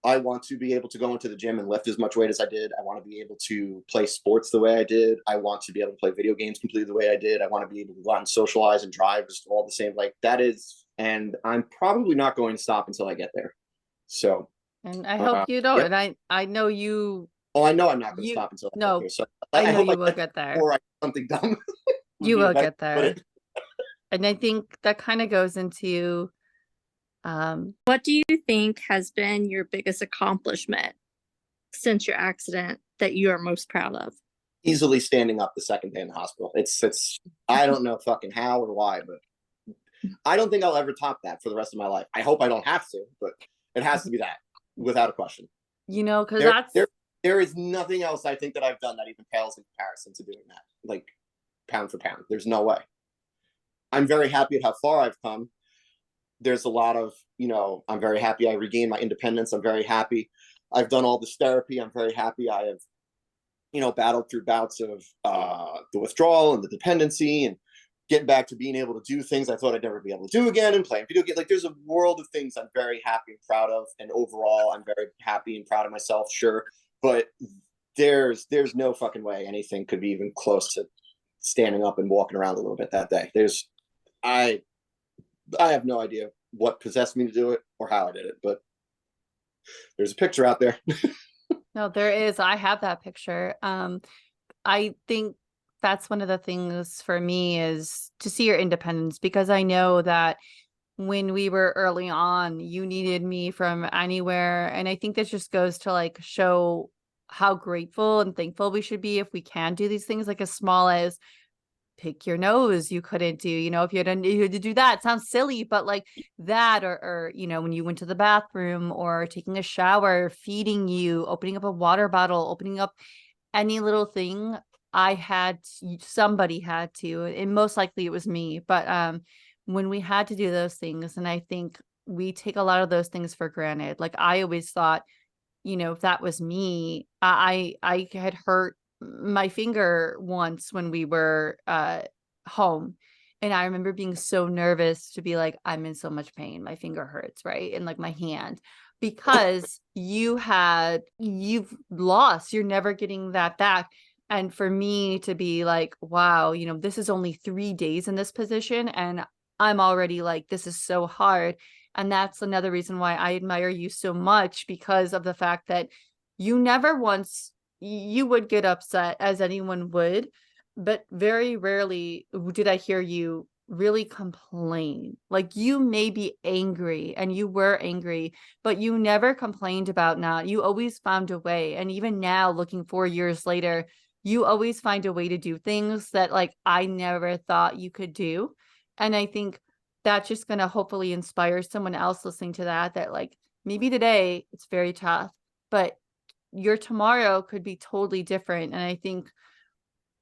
I want to be able to go into the gym and lift as much weight as I did. I want to be able to play sports the way I did. I want to be able to play video games completely the way I did. I want to be able to go out and socialize and drive just all the same. Like that is, and I'm probably not going to stop until I get there. So, And I hope you don't. yep. And I know you, Oh, I know I'm not going to you, stop until I get no, there. So I I know hope I you will get get there. before I do something dumb. You will get But there. And I think that kind of goes into, What do you think has been your biggest accomplishment since your accident that you are most proud of? easily standing up the second day in the hospital. It's I don't know fucking how or why, but I don't think I'll ever top that for the rest of my life. I hope I don't have to, but it has to be that without a question. you know, because There, that's, there is nothing else I think that I've done that even pales in comparison to doing that. Like pound for pound, there's no way. I'm very happy at how far I've come. There's a lot of, you know, I'm very happy I regained my independence. I'm very happy I've done all this therapy. I'm very happy I have, you know, battled through bouts of the withdrawal and the dependency and getting back to being able to do things I thought I'd never be able to do again and playing video games. Like there's a world of things I'm very happy and proud of. And overall, I'm very happy and proud of myself, sure. But there's no fucking way anything could be even close to standing up and walking around a little bit that day. I have no idea what possessed me to do it or how I did it, but there's a picture out there. no, there is, I have that picture. I think that's one of the things for me is to see your independence, because I know that when we were early on, you needed me from anywhere. And I think this just goes to like show how grateful and thankful we should be if we can do these things, like as small as pick your nose you couldn't do, you know, if you had to do that, it sounds silly, but like that, or you know, when you went to the bathroom or taking a shower, feeding you, opening up a water bottle, opening up any little thing, somebody had to, and most likely it was me. But when we had to do those things, and I think we take a lot of those things for granted. Like I always thought, you know, if that was me, I had hurt my finger once when we were home. And I remember being so nervous to be like, I'm in so much pain. My finger hurts, right? And like my hand, because you've lost, you're never getting that back. And for me to be like, wow, you know, this is only 3 days in this position, and I'm already like, this is so hard. And that's another reason why I admire you so much, because of the fact that you never once, you would get upset as anyone would, but very rarely did I hear you really complain. Like you may be angry, and you were angry, but you never complained about not. You always found a way. And even now, looking 4 years later, you always find a way to do things that like I never thought you could do. And I think that's just going to hopefully inspire someone else listening to that, that like maybe today it's very tough, but your tomorrow could be totally different. And I think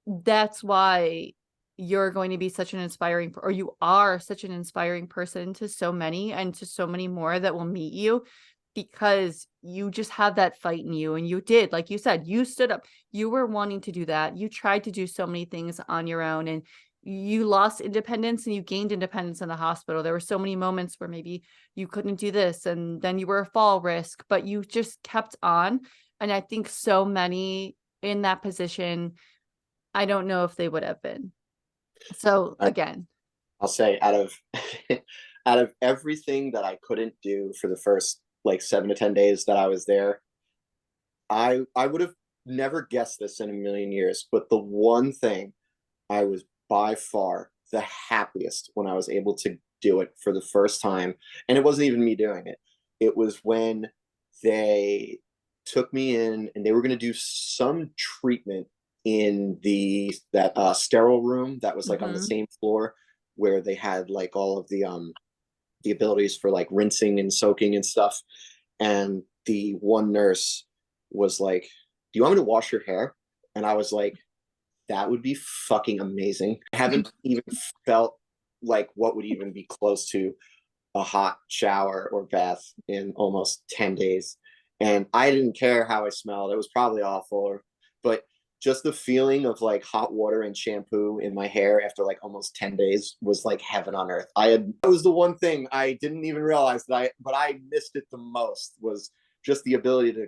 that's why you're going to be such an inspiring, or you are such an inspiring person to so many, and to so many more that will meet you, because you just have that fight in you. And you did, like you said, you stood up, you were wanting to do that. You tried to do so many things on your own, and you lost independence and you gained independence in the hospital. There were so many moments where maybe you couldn't do this, and then you were a fall risk, but you just kept on. And I think so many in that position, I don't know if they would have been. So again, I'll say out of out of everything that I couldn't do for the first like 7 to 10 days that I was there, I would have never guessed this in a million years. But the one thing I was by far the happiest when I was able to do it for the first time, and it wasn't even me doing it. It was when they took me in and they were going to do some treatment in that sterile room that was like on the same floor where they had like all of the abilities for like rinsing and soaking and stuff. And the one nurse was like, "Do you want me to wash your hair?" And I was like, that would be fucking amazing. I haven't even felt like what would even be close to a hot shower or bath in almost 10 days. And I didn't care how I smelled. It was probably awful, but just the feeling of like hot water and shampoo in my hair after like almost 10 days was like heaven on earth. That was the one thing I didn't even realize but I missed it the most, was just the ability to,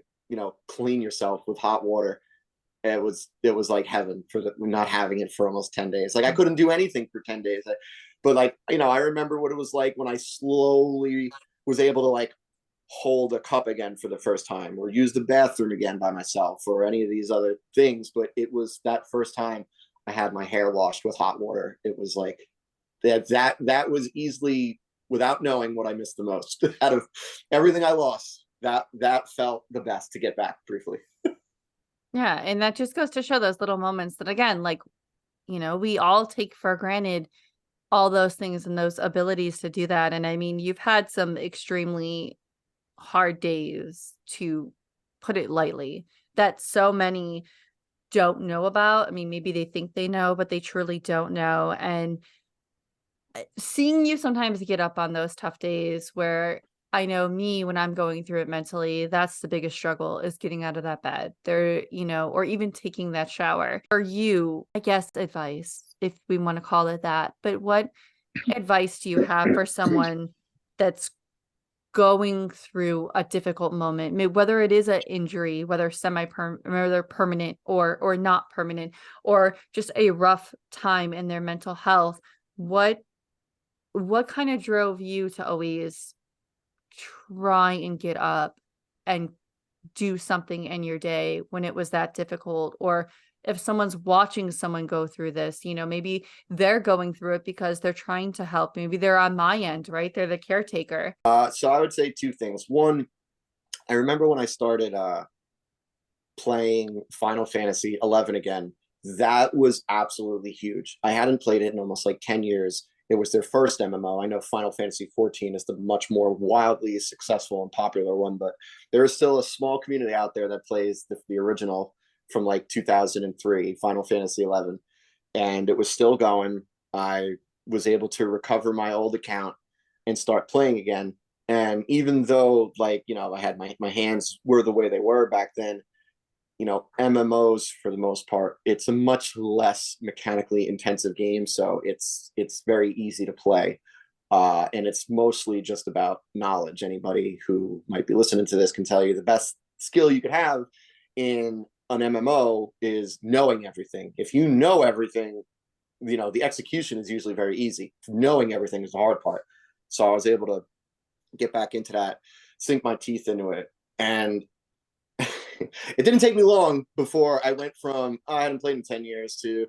clean yourself with hot water. It was like heaven for not having it for almost 10 days. Like I couldn't do anything for 10 days. But like, I remember what it was like when I slowly was able to like hold a cup again for the first time, or use the bathroom again by myself, or any of these other things. But it was that first time I had my hair washed with hot water. It was like that was easily, without knowing, what I missed the most out of everything I lost. That felt the best to get back briefly. Yeah, and that just goes to show those little moments that, again, like, we all take for granted all those things and those abilities to do that. And I mean, you've had some extremely hard days, to put it lightly, that so many don't know about. I mean, maybe they think they know, but they truly don't know. And seeing you sometimes get up on those tough days, where I know me, when I'm going through it mentally, that's the biggest struggle, is getting out of that bed there, or even taking that shower. For you, I guess, advice, if we want to call it that, but what advice do you have for someone that's going through a difficult moment, whether it is an injury, whether whether permanent or not permanent, or just a rough time in their mental health? What kind of drove you to always try and get up and do something in your day when it was that difficult? Or if someone's watching someone go through this, maybe they're going through it because they're trying to help. Maybe they're on my end, right? They're the caretaker. So I would say two things. One, I remember when I started playing Final Fantasy 11 again. That was absolutely huge. I hadn't played it in almost like 10 years. It was their first MMO. I know Final Fantasy 14 is the much more wildly successful and popular one, but there is still a small community out there that plays the original from like 2003, Final Fantasy 11. And it was still going. I was able to recover my old account and start playing again. And even though, like, I had my hands were the way they were back then, MMOs, for the most part, it's a much less mechanically intensive game, so it's very easy to play, and it's mostly just about knowledge. Anybody who might be listening to this can tell you the best skill you could have in an MMO is knowing everything. If you know everything, the execution is usually very easy. Knowing everything is the hard part. So I was able to get back into that, sink my teeth into it, and it didn't take me long before I went from, I hadn't played in 10 years, to,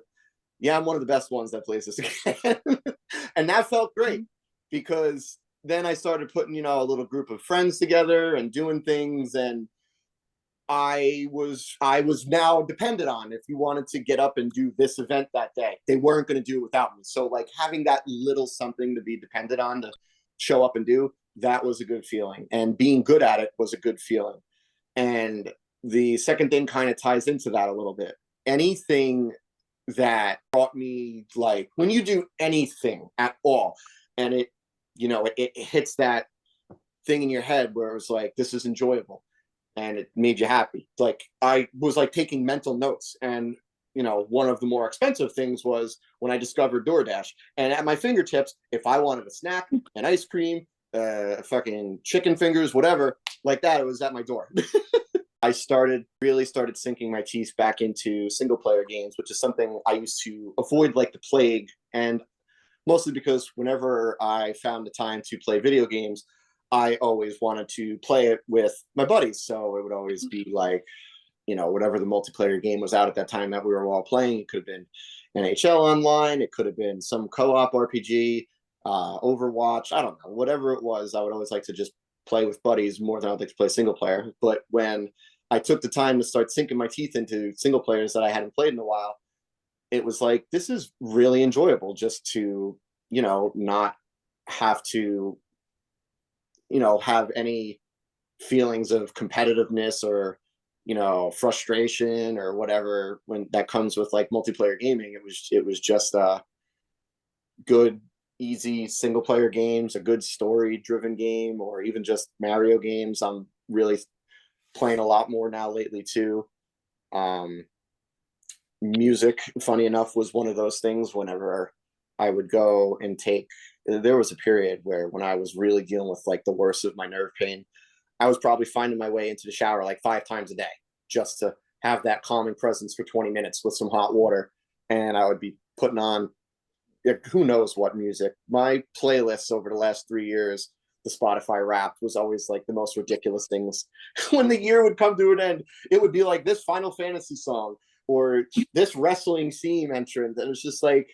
yeah, I'm one of the best ones that plays this again. And that felt great, because then I started putting, a little group of friends together and doing things. And I was now dependent on, if you wanted to get up and do this event that day, they weren't going to do it without me. So like having that little something to be dependent on to show up and do, that was a good feeling. And being good at it was a good feeling. And the second thing kind of ties into that a little bit. Anything that brought me, like, when you do anything at all, and it hits that thing in your head where it was like, this is enjoyable, and it made you happy. Like, I was like taking mental notes. And one of the more expensive things was when I discovered DoorDash, and at my fingertips, if I wanted a snack, an ice cream, fucking chicken fingers, whatever like that, it was at my door. I really started sinking my teeth back into single player games, which is something I used to avoid like the plague. And mostly because whenever I found the time to play video games, I always wanted to play it with my buddies. So it would always be like, whatever the multiplayer game was out at that time that we were all playing. It could have been NHL Online. It could have been some co-op RPG, Overwatch. I don't know. Whatever it was, I would always like to just play with buddies more than I'd like to play single player. But when I took the time to start sinking my teeth into single players that I hadn't played in a while, it was like, this is really enjoyable, just to, not have to, have any feelings of competitiveness or, frustration or whatever when that comes with like multiplayer gaming. It was just good, easy single player games, a good story driven game, or even just Mario games. I'm really playing a lot more now lately too. Um, Music, funny enough, was one of those things. Whenever I would go and take, there was a period where when I was really dealing with like the worst of my nerve pain, I was probably finding my way into the shower like 5 times a day just to have that calming presence for 20 minutes with some hot water. And I would be putting on who knows what music. My playlists over the last 3 years, the Spotify Wrapped was always like the most ridiculous things. When the year would come to an end, it would be like this Final Fantasy song or this wrestling theme entrant. And it's just like,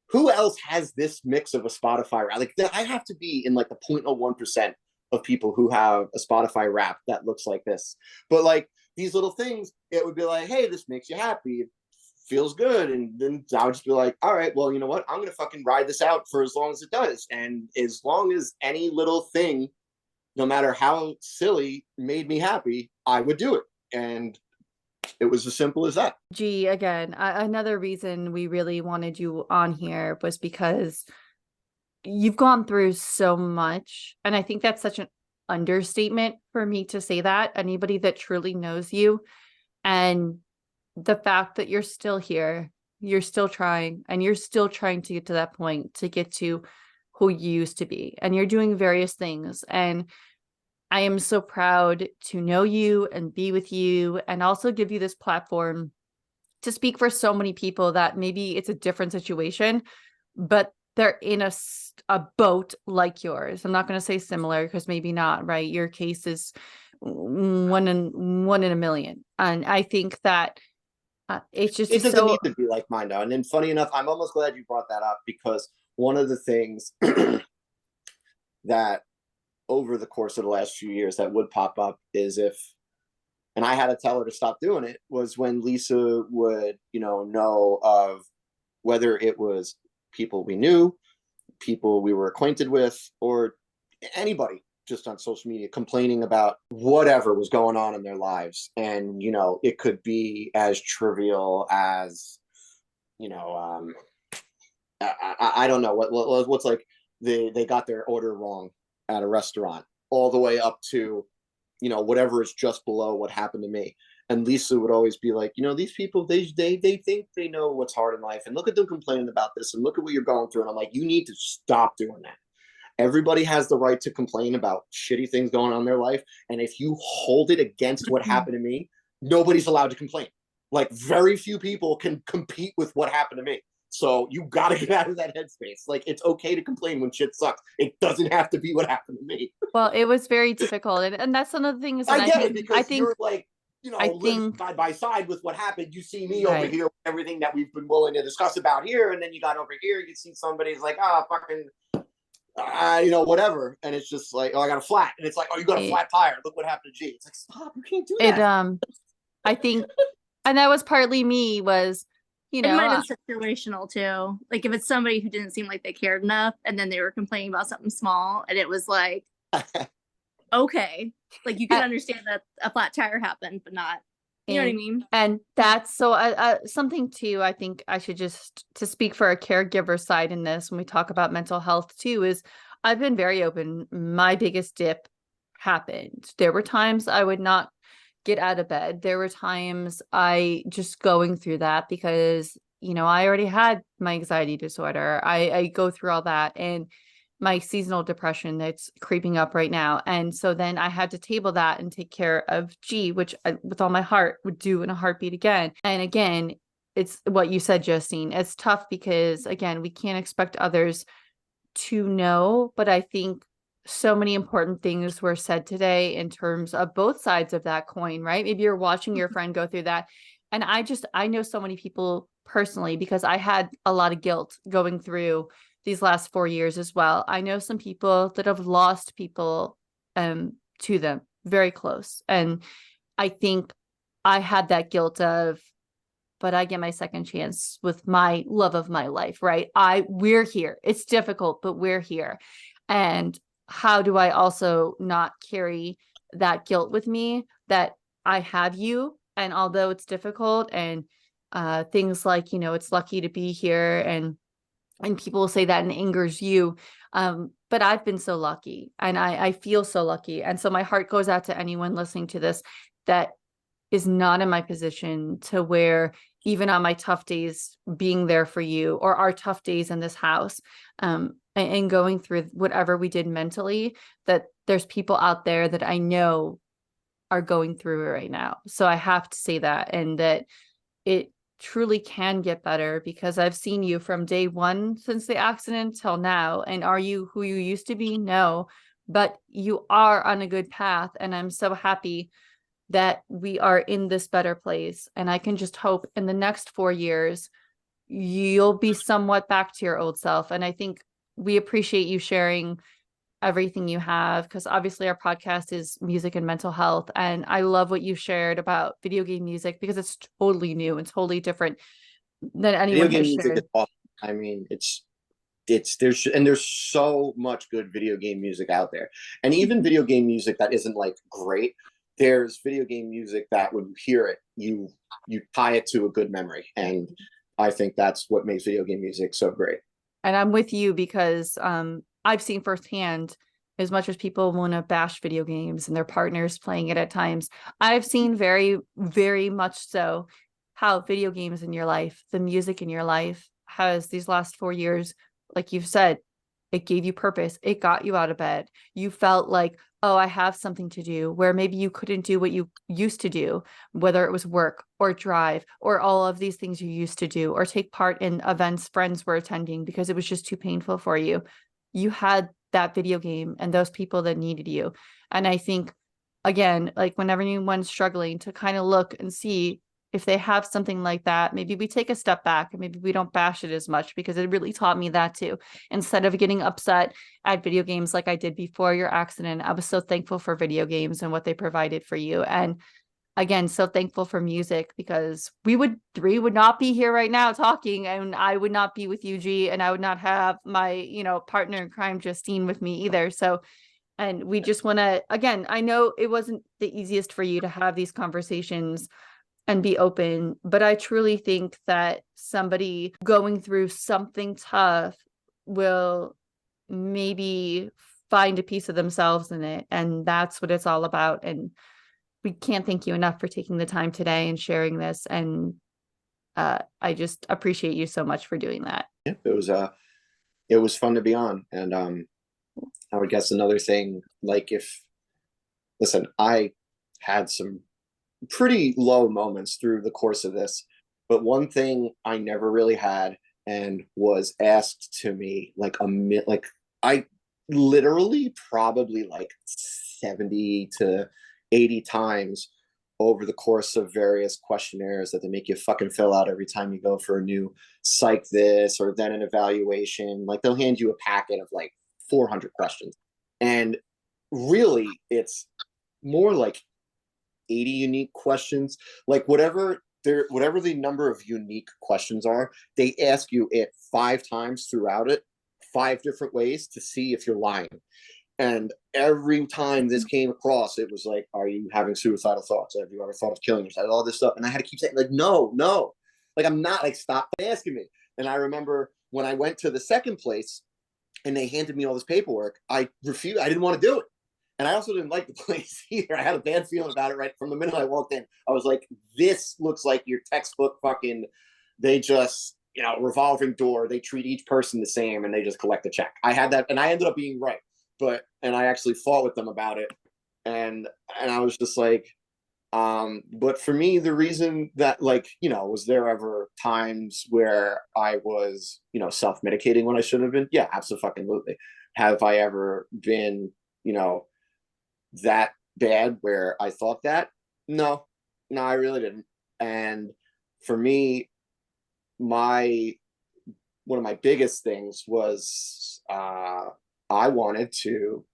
who else has this mix of a Spotify Wrapped? Like, I have to be in like the 0.01% of people who have a Spotify Wrapped that looks like this. But like these little things, it would be like, hey, this makes you happy, feels good. And then I would just be like, all right, well, you know what? I'm going to fucking ride this out for as long as it does. And as long as any little thing, no matter how silly, made me happy, I would do it. And it was as simple as that. Gee, again, another reason we really wanted you on here was because you've gone through so much. And I think that's such an understatement for me to say that. Anybody that truly knows you and the fact that you're still here, you're still trying, and you're still trying to get to that point, to get to who you used to be. And you're doing various things. And I am so proud to know you and be with you, and also give you this platform to speak for so many people that maybe it's a different situation, but they're in a boat like yours. I'm not going to say similar because maybe not, right? Your case is one in a million. And I think that it's just It doesn't so need to be like mine now. And then funny enough, I'm almost glad you brought that up, because one of the things that over the course of the last few years that would pop up is if, and I had to tell her to stop doing it, was when Lisa would, know of whether it was people we knew, people we were acquainted with, or anybody just on social media complaining about whatever was going on in their lives. And, it could be as trivial as, I don't know what's like they got their order wrong at a restaurant, all the way up to, whatever is just below what happened to me. And Lisa would always be like, these people, they think they know what's hard in life, and look at them complaining about this, and look at what you're going through. And I'm like, you need to stop doing that. Everybody has the right to complain about shitty things going on in their life. And if you hold it against what happened to me, nobody's allowed to complain. Like, very few people can compete with what happened to me. So you got to get out of that headspace. Like, it's okay to complain when shit sucks. It doesn't have to be what happened to me. well, it was very difficult. And that's one of the things that I get it, because you're like, I living think side by side with what happened. You see me over right. here, everything that we've been willing to discuss about here. And then you got over here, you see somebody's like, fucking, whatever. And it's just like, oh, I got a flat. And it's like, oh, you got a flat tire. Look what happened to G. It's like, stop, you can't do that. I think, and that was partly me, was, It might have been situational too. Like if it's somebody who didn't seem like they cared enough, and then they were complaining about something small, and it was like, okay, like you can understand that a flat tire happened, but not, you know what I mean? And that's so something too, I think I should just, to speak for a caregiver side in this, when we talk about mental health too, is I've been very open. My biggest dip happened. There were times I would not get out of bed. There were times I just going through that because, I already had my anxiety disorder. I go through all that, and my seasonal depression that's creeping up right now. And so then I had to table that and take care of G, which I, with all my heart, would do in a heartbeat again. And again, it's what you said, Justine. It's tough because, again, we can't expect others to know, but I think so many important things were said today in terms of both sides of that coin, right? Maybe you're watching your friend go through that. And I know so many people personally, because I had a lot of guilt going through these last 4 years as well. I know some people that have lost people to them very close. And I think I had that guilt of, but I get my second chance with my love of my life, right? We're here. It's difficult, but we're here. And how do I also not carry that guilt with me that I have you? And although it's difficult, and things like, it's lucky to be here, and and people will say that and angers you. But I've been so lucky, and I feel so lucky. And so my heart goes out to anyone listening to this that is not in my position, to where even on my tough days, being there for you, or our tough days in this house, and going through whatever we did mentally, that there's people out there that I know are going through it right now. So I have to say that, and that it truly can get better, because I've seen you from day one since the accident till now. And are you who you used to be? No, but you are on a good path. And I'm so happy that we are in this better place. And I can just hope in the next 4 years, you'll be somewhat back to your old self. And I think we appreciate you sharing everything you have, because obviously our podcast is music and mental health. And I love what you shared about video game music, because it's totally new and totally different than anyone Video game has music is shared. awesome. I mean, there's so much good video game music out there, and even video game music that isn't like great. There's video game music that when you hear it, you tie it to a good memory, and I think that's what makes video game music so great. And I'm with you, because I've seen firsthand, as much as people want to bash video games and their partners playing it at times, I've seen very, very much so how video games in your life, the music in your life, has these last 4 years, like you've said, it gave you purpose. It got you out of bed. You felt like, oh, I have something to do, where maybe you couldn't do what you used to do, whether it was work or drive or all of these things you used to do, or take part in events friends were attending because it was just too painful for you. You had that video game and those people that needed you. And I think, again, like whenever anyone's struggling, to kind of look and see if they have something like that, maybe we take a step back and maybe we don't bash it as much, because it really taught me that too. Instead of getting upset at video games like I did before your accident, I was so thankful for video games and what they provided for you. And again, so thankful for music, because three would not be here right now talking, and I would not be with UG, and I would not have my, partner in crime, Justine, with me either. So, and we just want to, again, I know it wasn't the easiest for you to have these conversations and be open, but I truly think that somebody going through something tough will maybe find a piece of themselves in it. And that's what it's all about. And we can't thank you enough for taking the time today and sharing this. And I just appreciate you so much for doing that. Yeah, it was fun to be on. And I would guess another thing, like listen, I had some pretty low moments through the course of this, but one thing I never really had, and was asked to me like I literally probably like 70 to 80 times over the course of various questionnaires that they make you fucking fill out every time you go for a new psych this or then an evaluation. Like they'll hand you a packet of like 400 questions, and really it's more like 80 unique questions. Like whatever the number of unique questions are, they ask you it 5 times throughout it, 5 different ways to see if you're lying. And every time this came across, it was like, are you having suicidal thoughts? Have you ever thought of killing yourself? All this stuff. And I had to keep saying, like, no, like, I'm not, like, stop asking me. And I remember when I went to the second place and they handed me all this paperwork, I refused. I didn't want to do it. And I also didn't like the place either. I had a bad feeling about it right from the minute I walked in. I was like, this looks like your textbook fucking, they just, revolving door. They treat each person the same and they just collect a check. I had that, and I ended up being right. And I actually fought with them about it. And I was just like, but for me, the reason that, like, was there ever times where I was, self-medicating when I should have been? Yeah, absolutely. Have I ever been, that bad where I thought that? No, I really didn't. And for me, one of my biggest things was, I wanted to,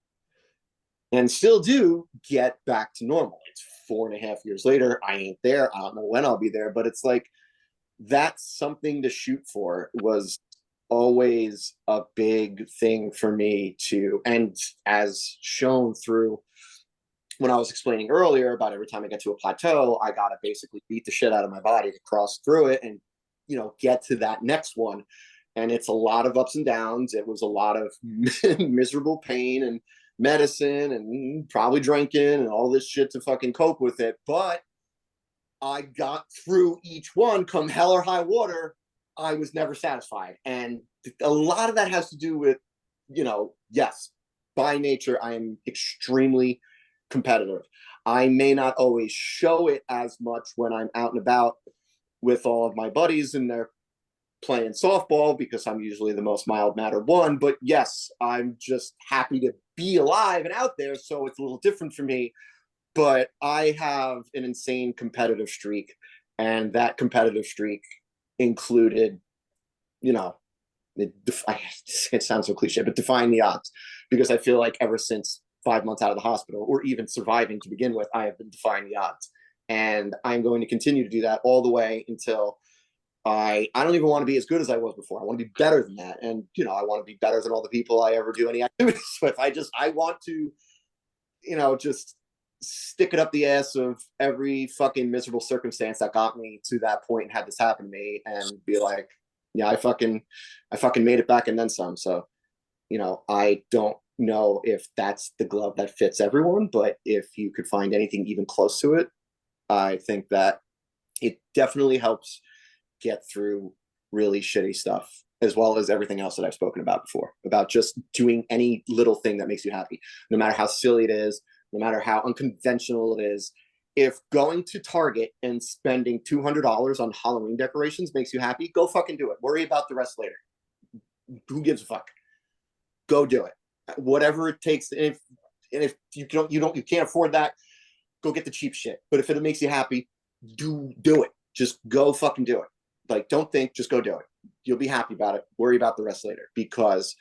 and still do, get back to normal. It's 4.5 years later. I ain't there. I don't know when I'll be there, but it's like, that's something to shoot for. It was always a big thing for me to, and as shown through when I was explaining earlier about every time I get to a plateau, I got to basically beat the shit out of my body to cross through it and, get to that next one. and it's a lot of ups and downs. It was a lot of miserable pain and medicine and probably drinking and all this shit to fucking cope with it. But I got through each one, come hell or high water. I was never satisfied. And a lot of that has to do with, yes, by nature, I am extremely competitive. I may not always show it as much when I'm out and about with all of my buddies and they're playing softball because I'm usually the most mild mannered one. But yes, I'm just happy to be alive and out there. So it's a little different for me. But I have an insane competitive streak. And that competitive streak included, it sounds so cliche, but defying the odds. Because I feel like ever since 5 months out of the hospital, or even surviving to begin with, I have been defying the odds. And I'm going to continue to do that all the way until I don't even want to be as good as I was before. I want to be better than that. And, I want to be better than all the people I ever do any activities with. I want to, just stick it up the ass of every fucking miserable circumstance that got me to that point and had this happen to me and be like, yeah, I fucking made it back and then some. So, I don't know if that's the glove that fits everyone, but if you could find anything even close to it, I think that it definitely helps get through really shitty stuff, as well as everything else that I've spoken about before, about just doing any little thing that makes you happy, no matter how silly it is, no matter how unconventional it is. If going to Target and spending $200 on Halloween decorations makes you happy, go fucking do it. Worry about the rest later. Who gives a fuck? Go do it. Whatever it takes. And if you can't afford that, go get the cheap shit. But if it makes you happy, do it. Just go fucking do it. Like, don't think, just go do it. You'll be happy about it. Worry about the rest later, because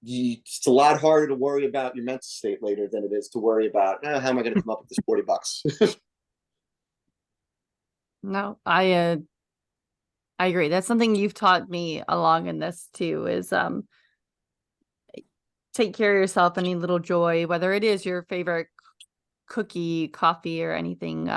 it's a lot harder to worry about your mental state later than it is to worry about, how am I going to come up with this $40? No, I agree. That's something you've taught me along in this too, is take care of yourself. Any little joy, whether it is your favorite cookie, coffee, or anything,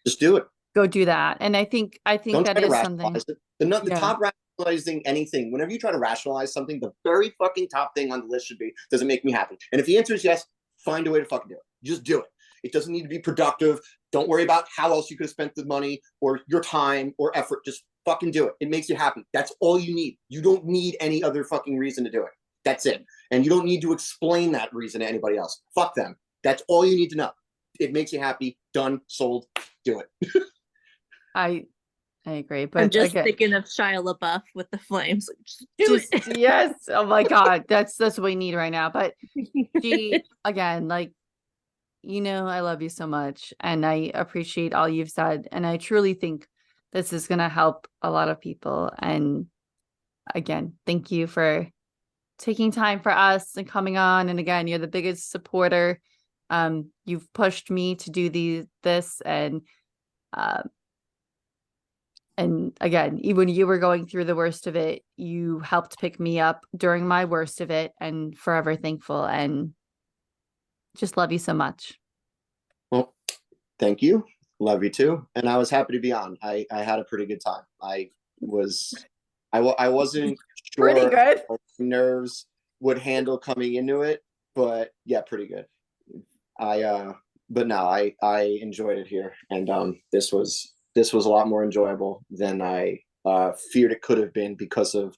Just do it. go do that. And I think Don't that try to is something. rationalize it. The Yeah. top rationalizing anything, whenever you try to rationalize something, the very fucking top thing on the list should be, does it make me happy? And if the answer is yes, find a way to fucking do it. Just do it. It doesn't need to be productive. Don't worry about how else you could have spent the money or your time or effort. Just fucking do it. It makes you happy. That's all you need. You don't need any other fucking reason to do it. That's it. And you don't need to explain that reason to anybody else. Fuck them. That's all you need to know. It makes you happy. Done. Sold. Do it. I agree, but I'm just again, thinking of Shia LaBeouf with the flames. Like, just do it. yes. Oh my God, that's what we need right now. But G, again, like, I love you so much, and I appreciate all you've said, and I truly think this is going to help a lot of people. And again, thank you for taking time for us and coming on. And again, you're the biggest supporter. You've pushed me to do this, and again, even when you were going through the worst of it, you helped pick me up during my worst of it, and forever thankful, and just love you so much. Well, thank you. Love you too. And I was happy to be on. I had a pretty good time. I wasn't sure Pretty good. how nerves would handle coming into it, but yeah, pretty good. But no, I enjoyed it here, and this was a lot more enjoyable than I feared it could have been because of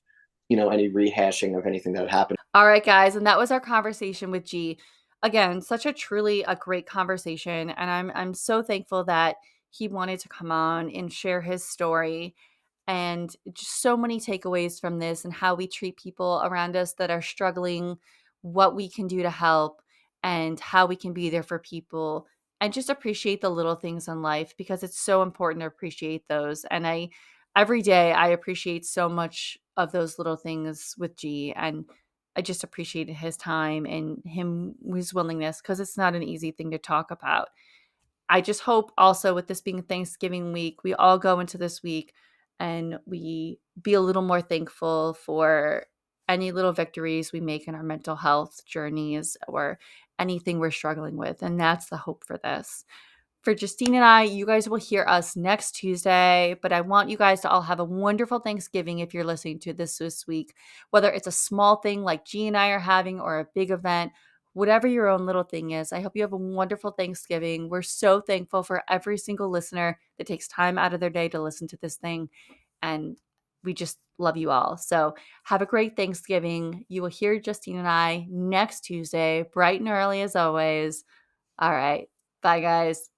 any rehashing of anything that had happened. All right, guys, and that was our conversation with G. Again, such a truly a great conversation, and I'm so thankful that he wanted to come on and share his story, and just so many takeaways from this, and how we treat people around us that are struggling, what we can do to help, and how we can be there for people, and just appreciate the little things in life, because it's so important to appreciate those. And every day I appreciate so much of those little things with G, and I just appreciated his time and his willingness, because it's not an easy thing to talk about. I just hope also, with this being Thanksgiving week, we all go into this week and we be a little more thankful for any little victories we make in our mental health journeys, or anything we're struggling with. And that's the hope for this. For Justine and I, you guys will hear us next Tuesday, but I want you guys to all have a wonderful Thanksgiving if you're listening to this week, whether it's a small thing like G and I are having or a big event, whatever your own little thing is. I hope you have a wonderful Thanksgiving. We're so thankful for every single listener that takes time out of their day to listen to this thing, and we just love you all. So have a great Thanksgiving. You will hear Justine and I next Tuesday, bright and early as always. All right. Bye, guys.